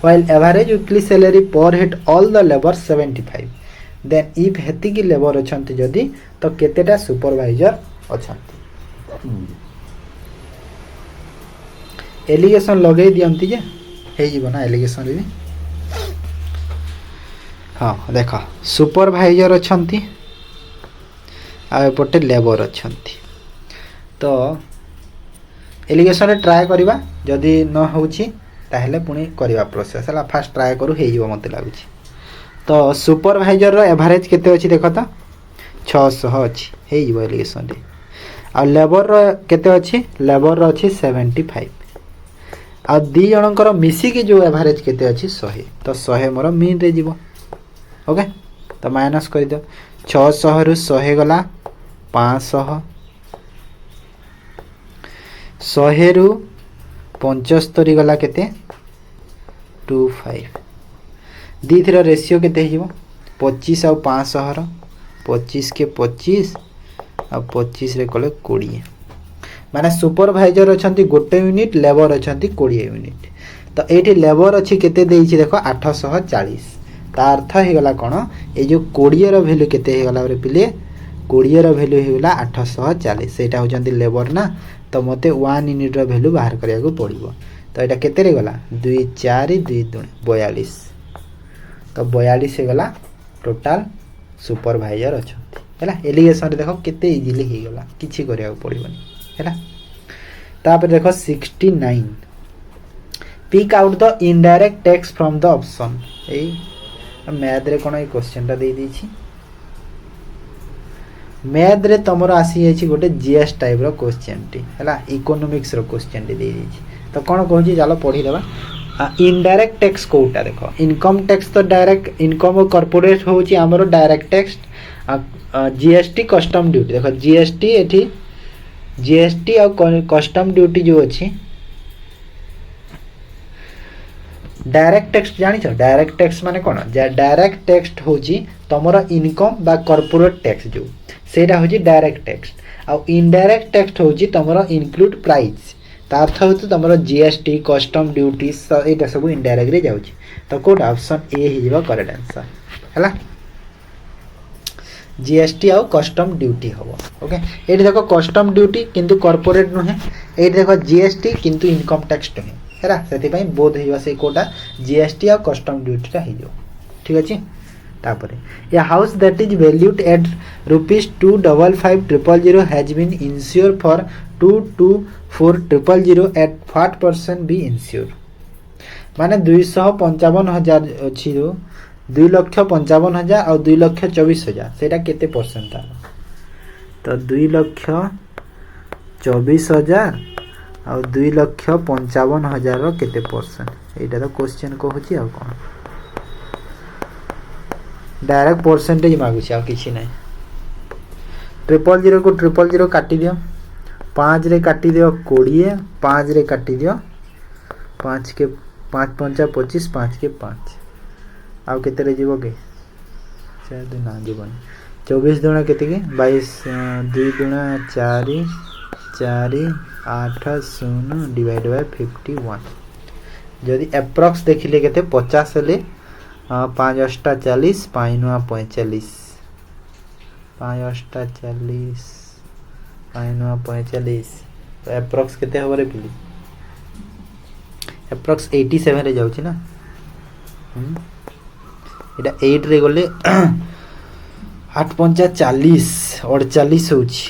while average weekly salary per head all the labor 75 then if Haiti की labour अछंती जदी तो केतेटा supervisor अछंती allegation लगे दियंती जे हे जीवन ना एलिगेशन रे हां देखा सुपरवाइजर अछंती आ एपटे लेबर अछंती तो एलिगेशन रे ट्राई करबा जदी न होउची ताहले पुनी करबा प्रोसेस हला फास्ट ट्राई करू हे जीव मते लागुची तो सुपरवाइजर रो एवरेज केते अछि देखो त 600 अच्छी हो एलिगेशन रे आ लेबर केते अच्छी लेबर अच्छी 75 आ दी जनकर मिसिकी जो एवरेज केते अच्छी 100 तो 100 मोर मीन रे जीवो ओके तो माइनस कर दियो 600 रु 100 गला 500 100 रु 75 गला केते 25 दी थीर रेशियो केते हिजो 25 आ 500 रो 25 के 25 आ 25 रे कले 20 माने सुपरवाइजर अछंती गोटे यूनिट लेबर अछंती 20 यूनिट तो एठी लेबर अछि केते देइछि देखो 840 ता अर्थ हे गला कोन ए जो 20 रो वैल्यू केते हे गला रे पिले 20 रो वैल्यू हे गला 840 सेटा हो जंती लेबर ना तो मते 1 यूनिट रो वैल्यू बाहर करिया को पड़िबो तो एटा केते रे गला 2 4 2 2 42 तो 42 हे गला टोटल सुपरवाइजर अछंती हैला एलिगेशन रे देखो केते इजीली हे गला किछि करिया को पड़िबोनी हैला तापर देखो 69 pick out the indirect tax from the option A मैथ रे कोन ए क्वेश्चन ता दे दी छी मैथ रे तमरो आसी जाई छी गोटे जीएस टाइप रो क्वेश्चन टी हैला इकोनॉमिक्स रो क्वेश्चन टी दे दी छी तो कोन कहू छी चलो पढी लेबा इनडायरेक्ट टैक्स कोटा देखो इनकम टैक्स तो डायरेक्ट इनकम और कॉर्पोरेट हो छी हमरो direct tax GST custom duty देखो जीएसटी एठी जीएसटी और कस्टम ड्यूटी जो अछि डायरेक्ट टैक्स जानि छ डायरेक्ट टैक्स माने कोन डायरेक्ट टैक्स होची तमरो इनकम बा कॉर्पोरेट टैक्स जो सेटा होची डायरेक्ट टैक्स और इनडायरेक्ट टैक्स होची तमरो इंक्लूड प्राइस ता अर्थ होतो तमरो जीएसटी कस्टम ड्यूटी एटा सब इनडायरेक्ट रे जाउची तो कोड ऑप्शन ए ही जेबा करेक्ट आंसर हैला जीएसटी और कस्टम ड्यूटी हबो ओके एठी देखो कस्टम ड्यूटी किंतु कॉर्पोरेट नुहे एठी देखो जीएसटी किंतु इनकम टैक्स नुहे हैला सेति पई बोध हिवा से कोटा जीएसटी और कस्टम ड्यूटी ता हिजो ठीक अछि तापरे a house that is valued at ₹255,000 has been insure for 224,000 at 5% be insure माने 255,000 अछि जो 2,55,000 और 2,24,000 सेटा केते परसेंट था तो 2,24,000 और 2,55,000 रो केते परसेंट एटा तो क्वेश्चन कहूची आ कोन डायरेक्ट परसेंटेज मागु छी आ किछि नै 000 को 000 काटी दियो 5 रे काटी दियो 20 5 रे काटी दियो 5 के 5 5 25 5 के 5 आउ केते रे जीवो के 4 दिन ना जीवन 24 दुना केते के 22 2 दुना 4 4 8 0 डिवाइड बाय 51 जदि एप्रोक्स देखिले केते 50 ले 5 8 40 5 9 45 5 8 40 5 9 45 तो एप्रोक्स केते होबो रे पिली एप्रोक्स 87 रे जाउची ना एटा 8 रे गले 8 5 40 48 होची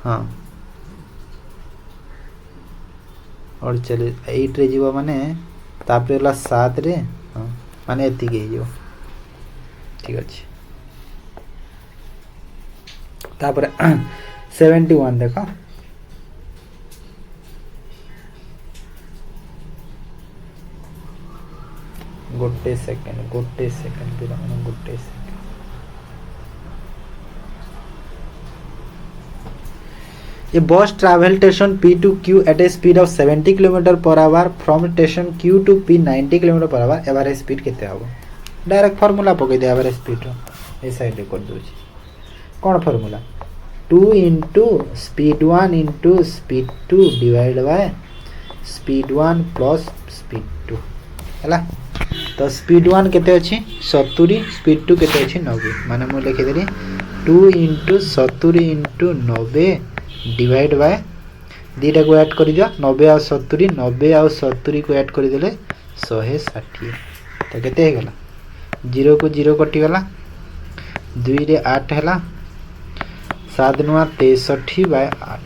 हां 48 8 रे जीवा माने तापरे ला 7 रे हां माने एति के जो ठीक अछि तापर 71 देखो गोटे सेकंड बिना गोटे second A bus travel station P to Q at a speed of 70 km per hour from station Q to P 90 km per hour average speed केते हबो डायरेक्ट फार्मूला पके दे एवरेज स्पीड रो ए साइड रे कर दोछि कोन formula 2 into speed 1 into speed 2 divided by speed 1 plus speed 2 हला तो speed 1 केते अछि 70 speed 2 केते अछि 90 माने मो लिखि देली 2 into 70 into 90 डिवाइड बाय दीटा को ऐड कर दिया 90 और 70 90 और 70 को ऐड कर देले 160 तो केते हे गला 0 को 0 कटि गला 2 रे 8 हैला 7 9 63 बाय 8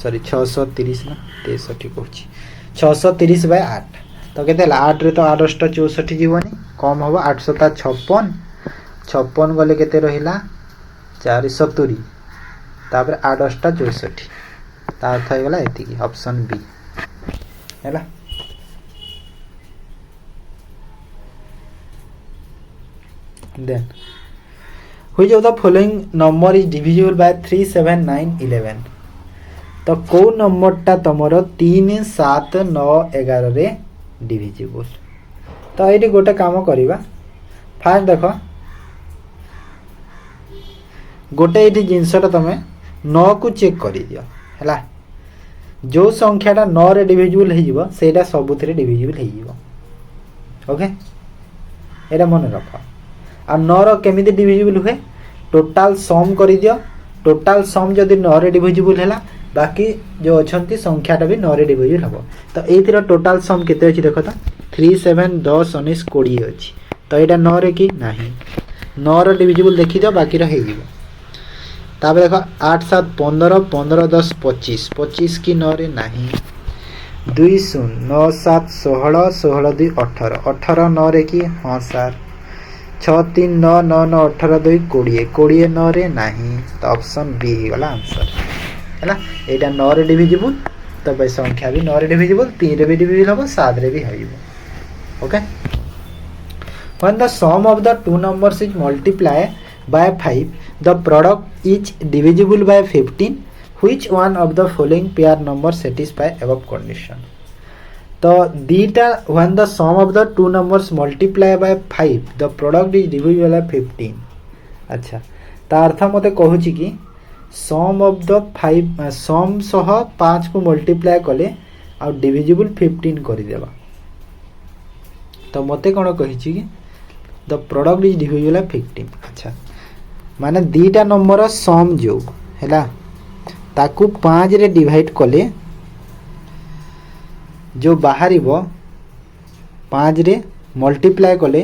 सॉरी 630 ना 63 कहूची 630 बाय 8 तो केते हला 8 रे तो 8 64 जीवनी कम होबो 856 56 गले केते रहिला 470 तापर 8 टा 64 ता अर्थ हो गला एति ऑप्शन बी हैला। Then which of the following number is divisible by 3 7 9 11 तो को नंबरटा तुमर 3 7 9 11 रे डिविजिबल। तो ये गोटे काम करवा फास्ट देख गोटे ये जिनसटा तुम 9 को चेक कर दियो हैला जो संख्याटा 9 रे डिविजिबल हो सेटा सबुथिरे डिविजिबल हो ओके एटा मन रख आ 9 रो केमिति डिविजिबल हुए टोटाल सम कर दियो टोटाल सम जदि 9 रे डिविजिबल हैला बाकी जो अछंती संख्याटा भी 9 रे डिविजिबल हबो। तो एथिरा टोटाल सम केते अछि देखो त 3 7 10 19 20 अछि तो एटा 9 रे कि नाही 9 रो डिविजिबल देखि दियो बाकी रो हे जिवो। तापर देखो 8 7 15 15 10 25 25 की 9 रे नाही 2 0 9 7 16 16 2 18 18 9 रे कि हां सर 6 3 9 9 9 18 2 20 20 9 रे नाही तो ऑप्शन बी ही वाला आंसर हैला एटा 9 रे डिविजिबल तो भाई संख्या भी 9 रे डिविजिबल 3 रे भी डिविजिबल हो 7 रे भी होइबो okay. When the sum of the two numbers is multiplied by 5 the product is divisible by 15 which one of the following pair number satisfy above condition। तो दीटा when the sum of the two numbers multiply by 5 the product is divisible by 15 अच्छा ता अर्थ मते कहूची कि सम of the 5 सम सह 5 को multiply कले आ divisible 15 कर देबा तो मते कोन कहिची कि the product is divisible bye 15 अच्छा माने दीटा नंबर सम जो हैला ताकू 5 रे डिवाइड कले जो बाहरिबो 5 रे मल्टीप्लाई कले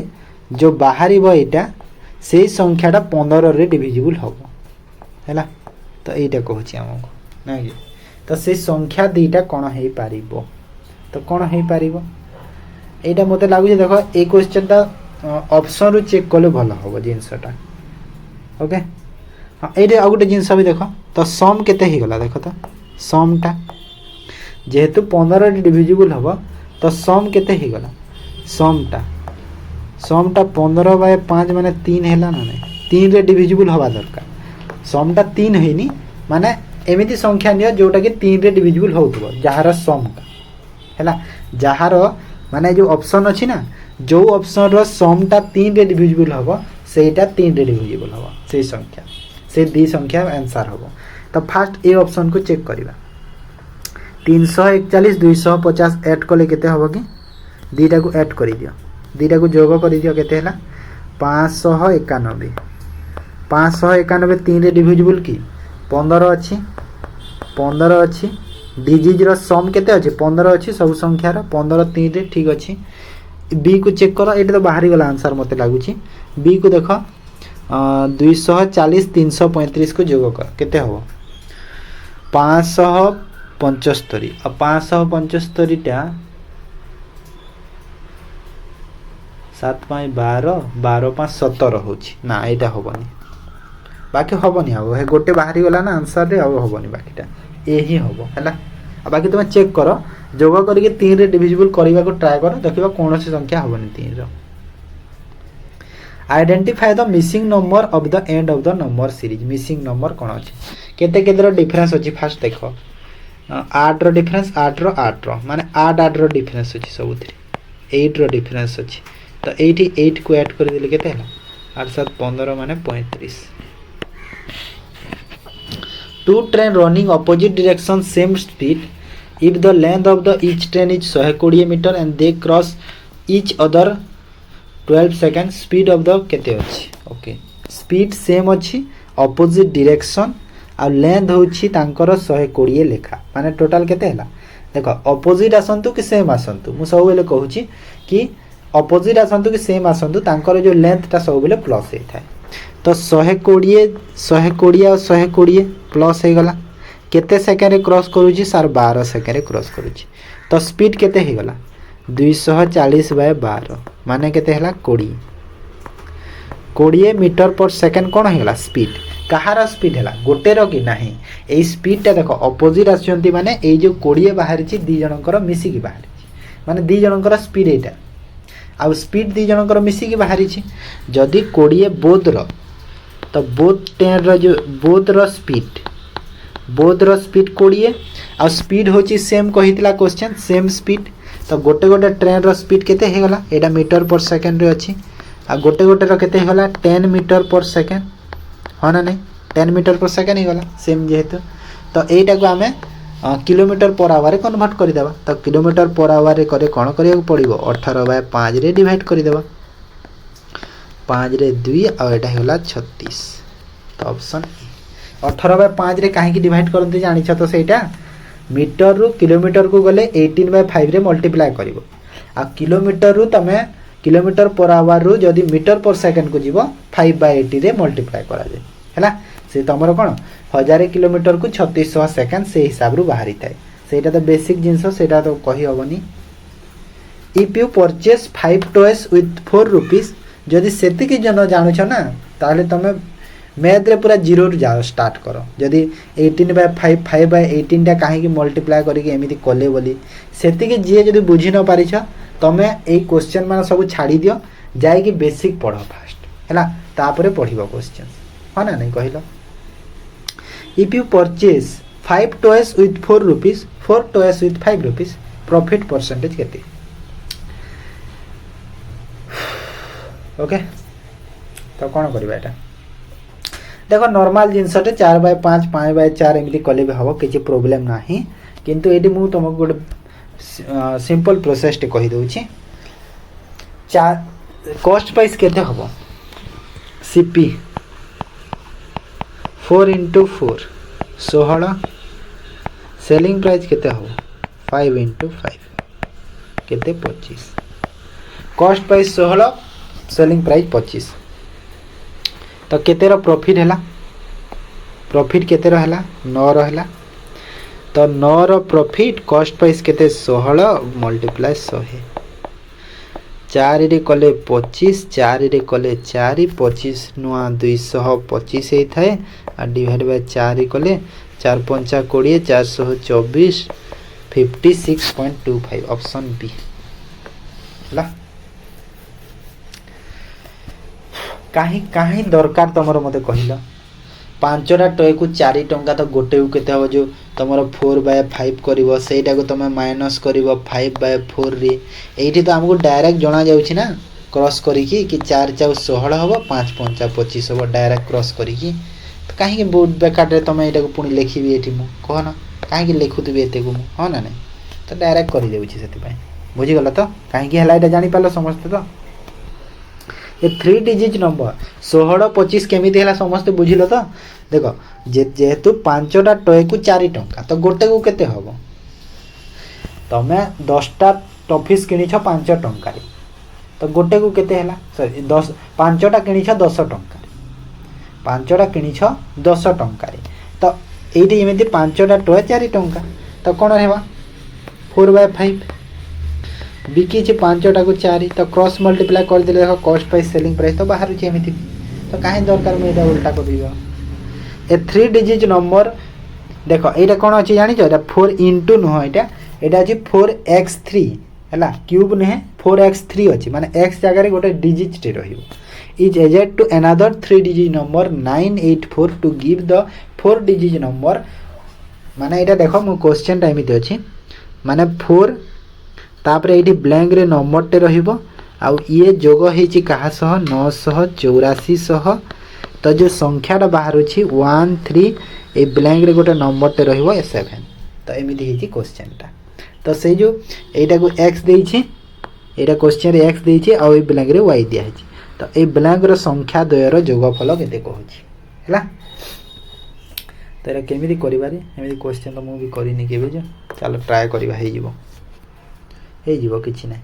जो बाहरिबो एटा से संख्याटा 15 रे डिविजिबल हबो हैला तो एटा कहूची हमको ना कि तो से संख्या दीटा कोन हेई पारिबो तो कोन हेई पारिबो एटा मते लागु जे देखो ए क्वेश्चनटा ऑप्शन रु चेक कले भलो होबो जिंसटा ओके हां एटे आ गुटे जिंस भी देखो तो सम केते ही गला देखो तो समटा जेहेतु 15 डिविजिबल हबो तो सम केते ही गला समटा 15 बाय 5 माने 3 हैला ना नहीं 3 रे डिविजिबल हवा दरकार समटा 3 हेनी माने एमिति संख्या नियो जोटा कि 3 रे डिविजिबल होतबो जहार सम का हैला जहार माने जो ऑप्शन अछि ना जो ऑप्शन रो समटा 3 रे डिविजिबल हबो सेटा 3 रे डिविजिबल हबो से संख्या से दी संख्या आंसर हबो। तो फर्स्ट ए ऑप्शन को चेक करिबा 341 250 ऐड कले केते हबो कि दीटा को ऐड करि दियो दीटा को जोग करि दियो केते हला 591 591 3 रे डिविजिबल की 15 अछि डिजिट रो सम केते अछि 15 अछि सब संख्या रो 15 3 रे ठीक अछि। बी को चेक करो एटा तो बाहरी गला आंसर मते लागुची बी को देखो 240 335 को जोग कर केते हो 575 अब 575 टा 7 5 12 12 5 17 होची ना एटा होबनी बाकी होबनी अब हे गोटे बाहरी गला ना आंसर रे अब होबनी बाकीटा ए ही होबो हैला आ बाकी तुम चेक करो जोग करके 3 रे डिविजिबल करबा को ट्राई करो देखिबा कोन से संख्या होबनी 3 रो। Identify the missing number of the end of the number series missing number कोन अछि केते केते डिफरेंस अछि फास्ट देखो 8 रो डिफरेंस 8 रो माने 8 रो डिफरेंस अछि सबुथि 8 रो डिफरेंस अछि तो 8 को ऐड कर दिले केते हला 8 7 15 माने 35 two train running opposite direction same speed if the length of the each train is 120 meter and they cross each other 12 seconds speed of the केते अछि ओके स्पीड सेम अछि opposite direction आ length होछि तांकर 120 लेखा माने total केते हला देखो opposite आसंतु कि सेम आसंतु मु सब बेले कहूची कि opposite आसंतु कि सेम आसंतु तांकर जो लेंथ ता सब बेले प्लस हे थाए तो 120 और 120 प्लस हे गला केते सेकेंड क्रॉस करूची सर 12 सेकेंड क्रॉस करूची तो स्पीड केते हे गला 240 बाय 12 माने केते हला 20 20 मीटर पर सेकेंड कौन होगा स्पीड कहार स्पीड है गोटे कि ना यही स्पीडटा देख अपोजिट आसुँच माने ये जो 20 बाहरी दी जनकर मिसिकी बाहरी माने दी जनकर स्पीड यहाँ आउ स्पीड दी जनकर मिसिकी बाहरी जदि 20 बोधर तो बोध ट्रेन जो बोधर स्पीड 20 आ स्पीड होची सेम कही क्वेश्चन सेम स्पीड तो गोटे गोटे ट्रेन रो स्पीड केते हे गला एटा मीटर पर सेकेंड रे अछि आ गोटे गोटे रो केते हे गला 10 मीटर पर सेकेंड हाँ ना नहीं 10 मीटर पर सेकेंड हे गला सेम जेहेतु तो एटा को आमे किलोमीटर पर आवर कन्वर्ट कर देबा तो किलोमीटर पर आवर रे करे कोन करिया पड़िबो 18/5 रे डिवाइड कर देबा 5 रे 2 आ एटा हे गला 36 तो ऑप्शन 18/5 रे काहे की डिवाइड करते जानि छ तो सेटा मीटर रु किलोमीटर को गले 18/5 रे मल्टीप्लाई करिवो आ किलोमीटर रु तमे किलोमीटर पर आवर रु जदी मीटर पर सेकंड को जीवो 5/80 रे मल्टीप्लाई करा जाय हैला से तमरो कोन 1000 किलोमीटर को 3600 सेकंड से हिसाब रु बाहरी थाए सेटा तो बेसिक जिंसो सेटा तो कहि होबनी if you purchase 5 toys with 4 rupees जदी सेति की जन जानु छ ना ताले तमे मैथ रे पूरा जीरो रु जाओ स्टार्ट करो जदि 18/5 5/18 टा काहे की मल्टीप्लाई करके एमिति कले बोली सेति के जे जदि बुझी न पारि छ तमे ए क्वेश्चन मान सब छाड़ी दियो जाय कि बेसिक पढ़ो फास्ट हैला तापरे पढ़िबो क्वेश्चन हां ना नहीं कहिलो if you purchase 5 toys with 4 rupees 4 toys with 5 rupees profit percentage केते ओके तो कोन करबा एटा देखो नॉर्मल जिनसटे 4/5 5/4 एमती कले भी हम किसी प्रोब्लेम ना किंतु ये मुझे तुमको गोटे सिंपल प्रोसेस टे कही दूची कॉस्ट प्राइस केते हम सीपी 4 × 4 16 सेलिंग प्राइस केते हम 5 × 5 केते 25 कॉस्ट प्राइस 16 सेलिंग प्राइस 25 तो केते रो प्रॉफिट हैला प्रॉफिट केते रो हैला 9 रो हैला तो 9 रो प्रॉफिट कॉस्ट प्राइस केते 16 मल्टीप्लाई 100 4 रे कले 25 4 रे कले 4 25 नुआ 225 हे थाए आ डिवाइड बाय 4 कले 4 5 20 424 56.25 ऑप्शन बी हैला कहीं कहीं दरकार तुमर मते कहला 5टा टॉय को 4 टंका तो गोटे को केते हो जो तुमर 4/5 करिवो सेटा को तुम माइनस करिवो 5/4 रे एठी तो हमको डायरेक्ट जाना जाउछि ना क्रॉस करी कि 4 4 16 हबो 5 5 25 हबो डायरेक्ट क्रॉस करी तो काहे के बोर्ड बेकार रे तुम एटा को पुनी लिखिबी एठी मु कहना काहे के लिखुतबी एते को मु हो ना नहीं तो डायरेक्ट करी देउछि सेति पय बुझी गला तो काहे के हला एटा जानि पालो समझते तो ये 3 डिजिट नंबर 16 25 केमिति हला समस्त बुझिलो तो देखो जेहेतु 5टा टॉय को 4 टंका तो गोटे को केते हबो तमे 10टा टॉफिस किनी छ 5 टंका रे तो गोटे को केते हला सॉरी 10 5टा किनी छ 10 टंका रे 5टा किनी छ 10 टंका रे तो एठी एमिति 5टा टॉय 4 टंका तो कोन हेबा 4/5 बिकी 5टा को 4 तो क्रॉस मल्टीप्लाई कर दिले देखो कॉस्ट प्राइस सेलिंग प्राइस तो बाहर छी एमिति तो काहे दरकार में एटा उल्टा कर दिबो ए 3 डिजिट नंबर देखो एटा कोन अछि जानि छ एटा 4 * न हो एटा अछि 4x3 हैला क्यूब ने 4x3 अछि माने x जगह रे गोटे डिजिट टे रहिबो is added to another 3 digit number 984 to give the 4 digit number माने एटा देखो मो क्वेश्चन टाइम इते अछि माने 4 तापरे एठी ब्लैंक रे नंबर टे रहिबो आउ ये जोग हेची कहा सह 984 सह तो जो संख्याटा बाहर अछि 1 3 ए ब्लैंक रे गोटे नंबर टे रहिबो 7 तो एमिति हेची क्वेश्चन टा तो से जो एटा को x देई छी एटा क्वेश्चन रे x देई छी आ ए ब्लैंक रे y दिया हेची तो ए ब्लैंक रो संख्या द्वयर जोगफल केते कहूची हैला तो एरा केमिति करिबारे एमिति क्वेश्चन तो मु भी करिनी केबे जो चलो ट्राई करिबा हे जीवो किछि नै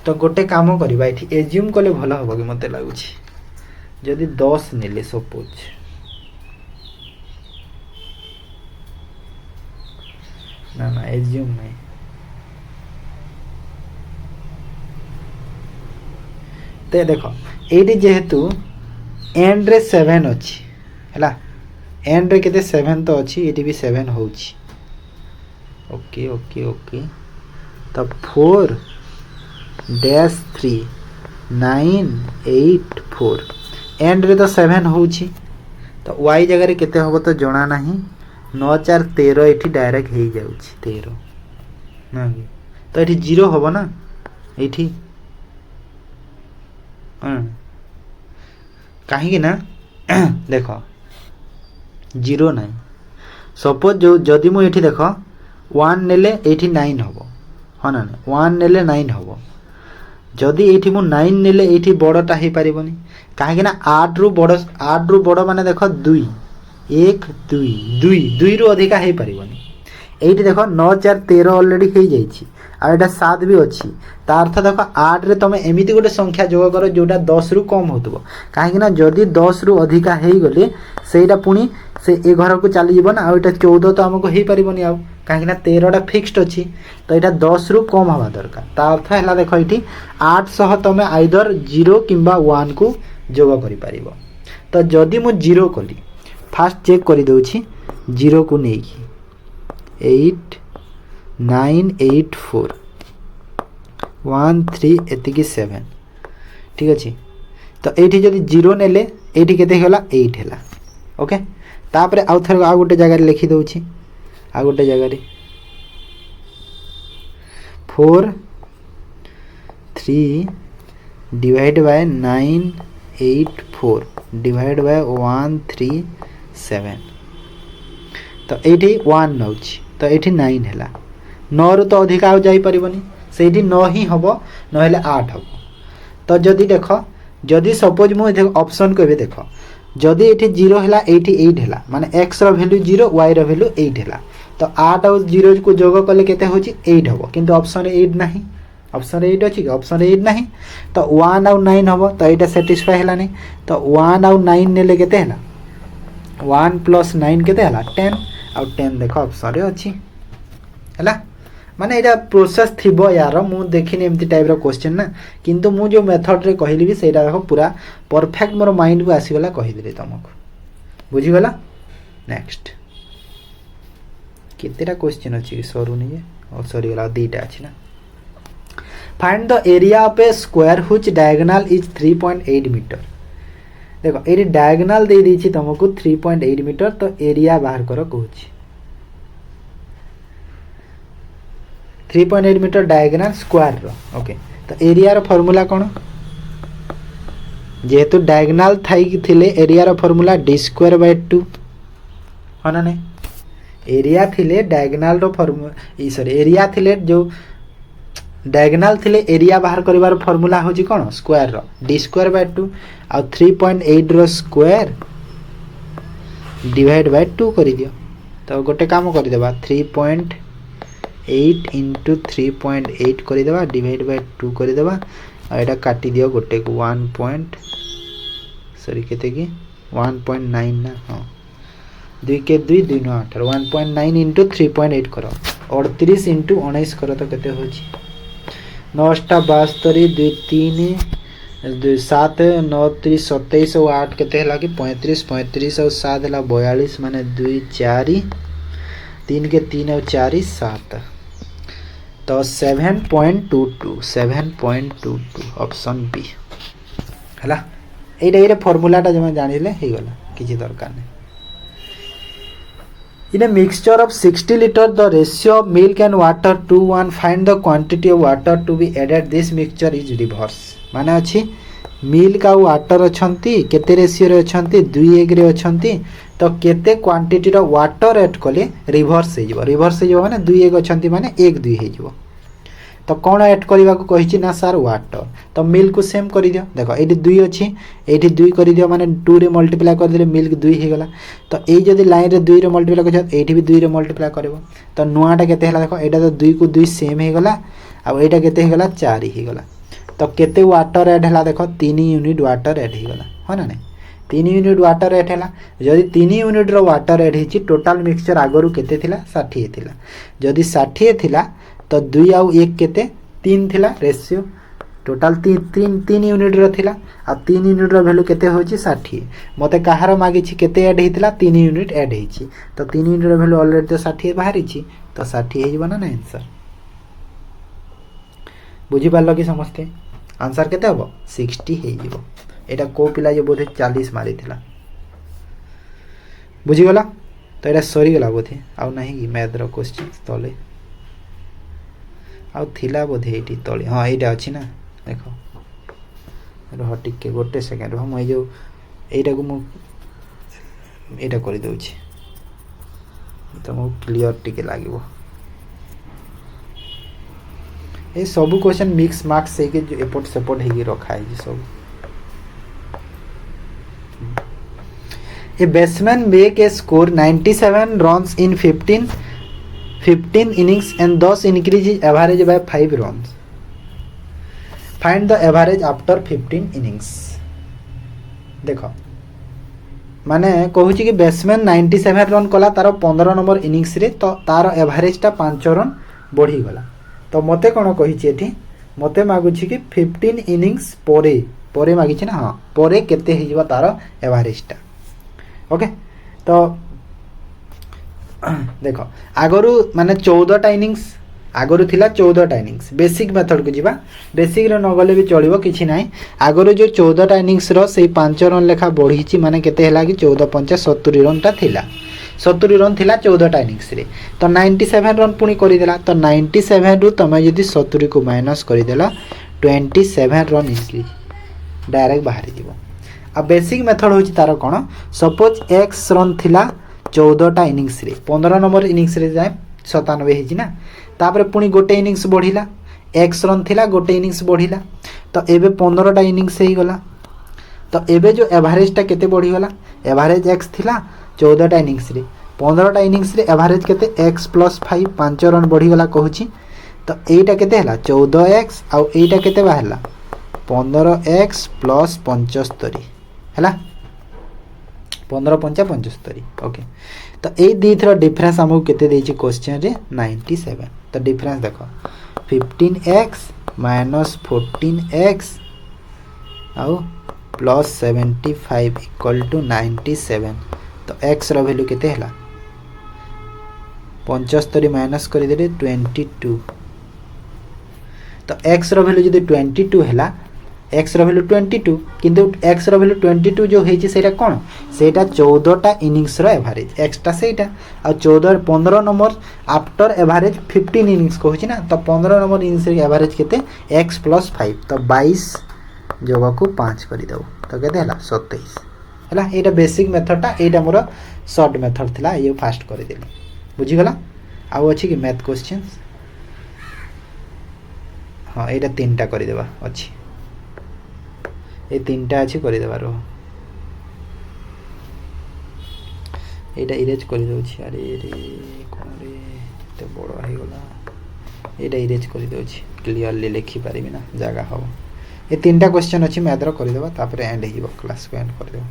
तो गोटे काम करबा एठी एज्यूम कले भलो हबो कि मते लागुछि जदि 10 नेले सपोज ना एज्यूम नै तो देख ये जेहेतु एंड रे 7 अच्छी है एंड रे केते 7 तो अच्छी ये भी 7 हो ओके ओके ओके तो 4 डैश 3 9 8 4 एंड रे तो 7 हो तो y जगह केते हम तो जना ना 9 4 13 ये डायरेक्ट हो जाऊँगी 13 ना तो ये 0 हम ना ये कहीं ना देख 0 ना सपोज जो जदि मुझे देख 1 नेले 9 हम हाँ ना 1 नेले 9 हम जदि ये मु 9 नेले ये बड़टा हो पारनी कहीं 8 रु बड़ माने देख 2 1 2 2 2 रु अधिका हो पारनी ये देख 9 4 13 अलरेडी हो जाइए आटा 7 भी अच्छी अर्थ देख 8 रे तुम एमती गोटे संख्या जोग कर जोटा 10 रु कम हो कहीं जदि 10 रु अधिका हो गले सेटा पुणी से ए घर को चली ना आउ 14 तो आमको हो पारनी आउ कहीं 13टा फिक्सड अच्छी तो यहाँ 10 रु कम हवा दरकार ता अर्थ है देख ये 8 सह तुम आइदर 0 कि 1 को जोग कर तो जदि मु 0 कली फास्ट चेक कर दूची 0 को नहीं 8 9 8 4 1 3 एतिकी 7 ठीक अच्छे तो ये जदि 0 नेले ये केते होला 8 है ओके तापर आउ थर आ गोटे जगह लिखी दूची आ गोटे जगह 4 3 डिवाइड बाय 9 8 4 डिवाइड बाय 1 3 7 तो ये 1 नौ तो ये 9 है 9 रु तो अधिक आउ जापरनी से 9 ही हम ना 8 हम तो जदि देख जदि सपोज मुझे ऑप्शन कहे देख जदि ये 0 है 88 है माने x रो वैल्यू 0 y रो वैल्यू 8 है तो 8 और 0 को जोग कले केते होची 8 हम किंतु ऑप्शन 8 नहीं ऑप्शन 8 अच्छी ऑप्शन 8 नहीं तो 1 और 9 हम तो यहाँ साटिस्फाई है नहीं तो 1 और 9 नेले केते है 1 प्लस 9 केते है 10 और 10 देख ऑप्शन अच्छी है माने एटा प्रोसेस थिबो यार मु देखिनी एमती टाइप रो क्वेश्चन ना किंतु मु जो मेथड रे कहली भी सेटा देखो पूरा परफेक्ट मोर माइंड को आसी गला कहि देली तुमको बुझी गला नेक्स्ट केतेटा क्वेश्चन अछि सरू नहीं और सरी गला दीटा अछि ना find the area of a square which diagonal is 3.8 metre देखो एरी डायगोनल दे दी छी तुमको 3.8 मीटर तो एरिया बाहर करो कहूची 3.8 मीटर डायगोनल स्क्वायर रो ओके तो एरिया रो फार्मूला कोन जेहेतु डायगोनल थाई थिले एरिया रो फार्मूला d स्क्वायर बाय 2 होना ने एरिया थिले डायगोनल रो फार्मूला सॉरी एरिया थिले जो डायगोनल थिले एरिया बाहर करिवार फार्मूला होची कोन स्क्वायर रो d स्क्वायर बाय 2 आ 3.8 रो स्क्वायर डिवाइड बाय 2 करि दियो तो गोटे काम करि देबा 3.8 इंटू 3.8 कर देबा डिवाइड बाय 2 कर देबा आ एटा काटी दियो गोटे को 1 पॉइंट सॉरी केते की 1.9 ना हां 2 के 2 2 9 8 1.9 इंटू 3.8 करो 38 इंटू 19 करो तो केते होची 9 टा 72 2 3 2 7 9 3 27 और 8 केते हला कि 35 35 और 7 हला 42 माने 2 4 3 के 3 और 4 7 तो 7.22 ऑप्शन बी है ये फॉर्मूलाटा जब जानिले हो गला किसी दरकार नहीं in a mixture of 60 liter the ratio of milk and water to 1 find the quantity of water to be added this mixture is reverse माने अच्छी मिल्क आ वाटर अछंती केते रेशियो रे अछंती 2:1 रे अछंती तो केते क्वांटिटी रो वाटर ऐड कले रिवर्स हे जिवो माने 2:1 अछंती माने 1:2 हे जिवो तो कौन ऐड करबा को कहिछि ना सर वाटर तो मिल्क को सेम कर दियो देखो एठी 2 अछि एठी 2 कर दियो माने 2 रे मल्टीप्लाई कर देले मिल्क 2 हे गला तो ए जदी लाइन रे 2 रे मल्टीप्लाई कर एठी भी 2 रे मल्टीप्लाई करबो तो नुआटा केते हला देखो एटा तो 2 को 2 सेम हे गला आ एटा केते हे गला 4 हे गला तो केते वाटर ऐड हला देखो 3 यूनिट वाटर ऐड हे गला हो ना नहीं 3 यूनिट वाटर ऐड हला जदी 3 यूनिट रो वाटर ऐड हिची टोटल मिक्सचर आगरु केते थिला 60 थिला जदी 60 थिला तो 2 आउ 1 केते 3 थिला रेशियो टोटाल तीन यूनिट रो थिला आ 3 यूनिट रो वैल्यू केते होची 60 मते कहार मागी छी केते ऐड हेतिला 3 यूनिट ऐड हेची तो 3 यूनिट रो वैल्यू ऑलरेडी तो 60 बाहरी छी तो 60 हे जीवना ना आंसर बुझी पारलो कि समस्ते आंसर केते हबो 60 हे जीवो एटा को पिला जे बोधे 40 मारी थिला बुझी गला तो एटा सरी गला बोधे आउ नाही कि मैथ रो क्वेश्चन तले आउ थिला बोधे एटी तले हां एटा अछि ना देखो रह टिके गोटे सेकेंड हम ए जो एटा को मु एटा करि दउ छी तो मु क्लियर टिके लागिवो ए सब क्वेश्चन मिक्स मार्क्स से के एपोर्ट सपोर्ट हेगी रखा है सब a batsman make a score 97 runs in 15 innings and thus increase his average by 5 runs find the average after 15 innings देखो माने कहूँ कि बैट्समैन 97 रन कला तार 15 नंबर इनिंग्स रे तो तार एवरेज टा 5 रन बढ़ी गला तो मते कोन कहि एठी मते मागु कि 15 इनिंग्स परे मागी छी ना हां परे केते हे जबा तार एवरेज टा ओके तो देखो आगरु माने 14 टा इनिंग्स आगरु थिला 14 टा इनिंग्स बेसिक मेथड को जीवा बेसिक रे न गले भी चलिबो किछि नाही आगरु जो 14 टा इनिंग्स रो से 5 रन लेखा बढ़ी छी माने केते हैला कि 14 5 70 रन टा थिला 70 रन थिला 14 टा इनिंग्स रे तो 97 रन पुनी करि देला तो 97 रु तमे जदी 70 को माइनस करि देला 27 रन इंक्रीज डायरेक्ट बाहर जीवो आ बेसिक मेथड होची तार कोन सपोज x रन थिला 14 टा इनिंग्स रे 15 नंबर इनिंग्स रे जाय 97 हेजी ना तापर पुनी गोटे इनिंग्स बढ़िला x रन थिला गोटे इनिंग्स बढ़िला तो एबे 15 टा इनिंग्स हे गला तो एबे जो एवरेज टा केते बढ़ी गला एवरेज x थिला 14 टा इनिंग्स रे 15 टा इनिंग्स रे एवरेज केते x + 5 5 रन बढ़ी गला कहूची तो एटा केते हला 14x आ एटा केते बाहरला 15x + 75 हला 15 5 75 ओके तो ए दी थरा डिफरेंस हमहु केते देछि क्वेश्चन रे 97 तो डिफरेंस देखो 15x - 14x आउ +75 = 97 तो x रो वैल्यू केते हला 75 माइनस कर देले 22 तो x रो वैल्यू जदी 22 हला x रो वैल्यू 22 किंतु x रो वैल्यू 22 जो हेछि सेटा कोन सेटा 14 टा इनिंग्स रो एवरेज x टा सेटा आ 15 नंबर आफ्टर एवरेज 15 इनिंग्स कहछि ना तो 15 नंबर इनिंग्स रे एवरेज केते x + 5 तो 22 जोगा को 5 करि दउ तो केते हला 27 हला एटा बेसिक मेथड टा एटा मोर शॉर्ट मेथड थिला ये फास्ट करि देली बुझी गला आ अछि कि मैथ क्वेश्चंस हां एटा तीनटा करि देबा अछि ए तीनटा अछि करि देबारो एटा इरेज करि दउ छी अरे रे कोन रे ते बड़ आइ गला एटा इरेज करि दउ छी क्लियरली लिखि पारिबि ना जागा हो ए तीनटा क्वेश्चन अछि मैथ रो करि देबा तापर एंड हे जीवो क्लास को एंड कर देबो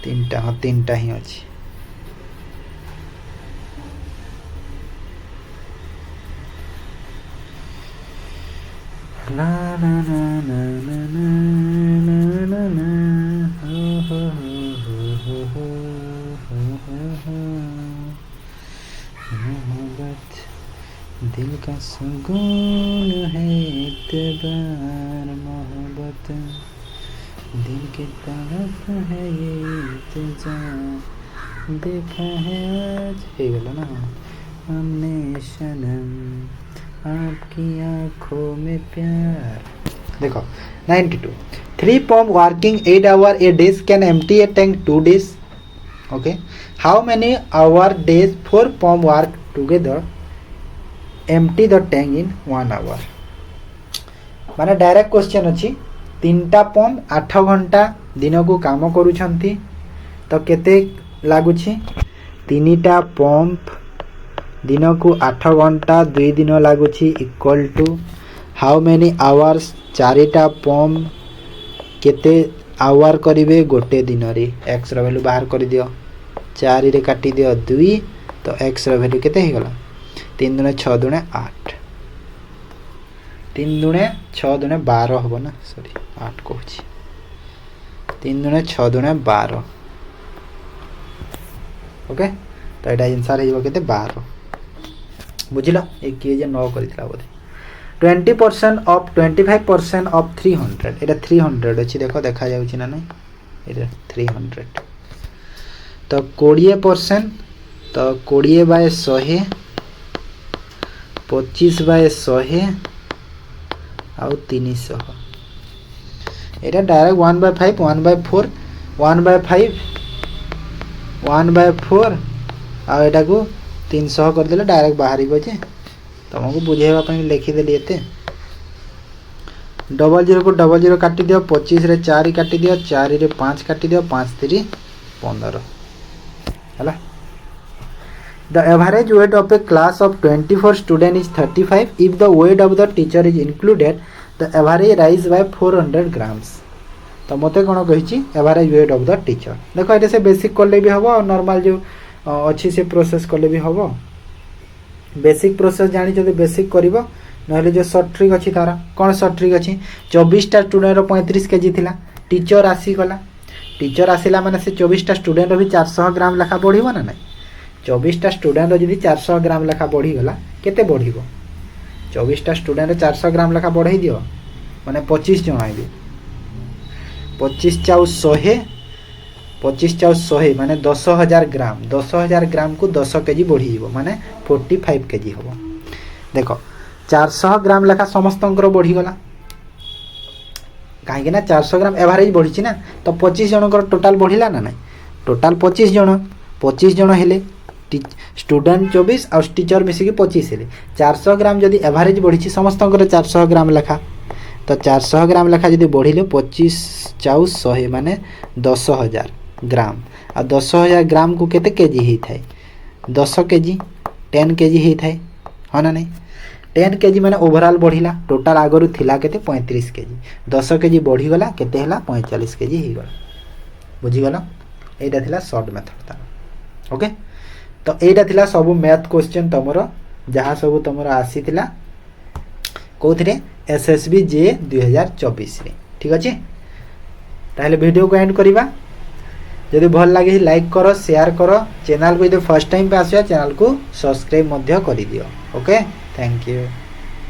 तीनटा हां तीनटा ही अछि la la la la la la la la ho ho ho ho ho मोहब्बत दिल का सुकून है इत्तेबार मोहब्बत दिल की तरफ है ये इंतजार देखा है आज हे गला ना हमने सनम आपकी आँखों में प्यार देखो 92 3 pump working 8 hour a days can empty a tank 2 days okay how many hour days 4 pump work together empty the tank in 1 hour माने डायरेक्ट क्वेश्चन अछि तीनटा पंप 8 घंटा दिन को काम करूछंती तो केते लागुछि तीनटा पंप दिन को 8 घंटा 2 दिन लागुछि equal to how many hours चारिटा पंप केते आवर करिवे गोटे दिन रे x रो वैल्यू बाहर कर दियो 4 रे काटी दियो 2 तो x रो वैल्यू केते हे गला 3 दुने 6 दुने 8 तीन दुणे 6 दुणे 12 हम ना सॉरी 8 कहूँ 3 दुणे 6 दुणे 12 ओके तो यहाँ आंसर हो 12 बुझल ये किए जे 9 कर बोधे 20% ऑफ 25% ऑफ 300 ये 300 अच्छी देख देखा ना नहीं ये 300 तो 20% तो 20 बाय 100 25 बाय 100 आउ 300 यहाँ डायरेक्ट 1/5 1/4 1/5 1/4 आ एटा को 300 करदे डायरेक्ट बाहर जे तुमको बुझेगा लिखिदेली ये डबल जीरो को डबल जीरो काटी दियो 25 रे 4 काटी दियो 4 रे 5 काटी दियो 5 3 15 है The average weight of a class of 24 student is 35. If the weight of the teacher is included, the average rise by 400 grams. तो मते कौन कही average weight of the teacher देखो ये से बेसिक कले भी हम और नॉर्मल जो अच्छी से प्रोसेस कले भी हम बेसिक प्रोसेस जानी बेसिक कर ना जो सर्ट ट्रिक अच्छी तार कौन सर्ट ट्रिक अच्छी 24टा स्टूडेंट 35 केजी थिला टीचर आसीगला टीचर आसला माने से 24टा स्टूडेंट भी 400 ग्राम लेखा बढ़िबो ना नहीं 24टा स्टूडेंट जदि 400 ग्राम लेखा बढ़ीगला केते बढ़िबो 24टा स्टूडेंट 400 ग्राम लेखा बढ़ाई दियो माने 25 जन आइबे 25 चाउ 100 25 चाउ 100 माने 10,000 ग्राम 10,000 ग्राम को 10 केजी बढ़ी माने 45 केजी हम देखो 400 ग्राम लेखा समस्त बढ़ीगला कहीं 400 ग्राम एवरेज बढ़ी ना तो 25 जन टोटाल बढ़ला ना ना टोटाल 25 जन हेले स्टूडेंट 24 और टीचर मिसिकी 25 हेले 400 ग्राम जदि एवरेज बढ़ी समस्त 400 ग्राम लेखा तो 400 ग्राम लेखा जदि बढ़िले 25 चाउ 100 माने 10,000 ग्राम आ 10,000 ग्राम को केते केजी ही थाए 10 केजी 10 केजी ही थाए हाँ ना नहीं 10 केजी माने ओवरऑल बढ़िला टोटाल आगरु थिला केते 35 केजी 10 केजी बढ़ीगला केते हला 45 केजी ही गला बुझीगला एटा थिला शॉर्ट मेथड तार ओके तो एटा थिला सब मैथ क्वेश्चन तमरो जहाँ सब तमरो आसी थिला कोथिरे एसएसबी जे 2024 रे ठीक अछि ताहले वीडियो को एंड करिबा यदि भल लगे लाइक करो शेयर करो चैनल को यदि फर्स्ट टाइम पे आसिया चैनल को सब्सक्राइब मध्य करि दियो ओके थैंक यू।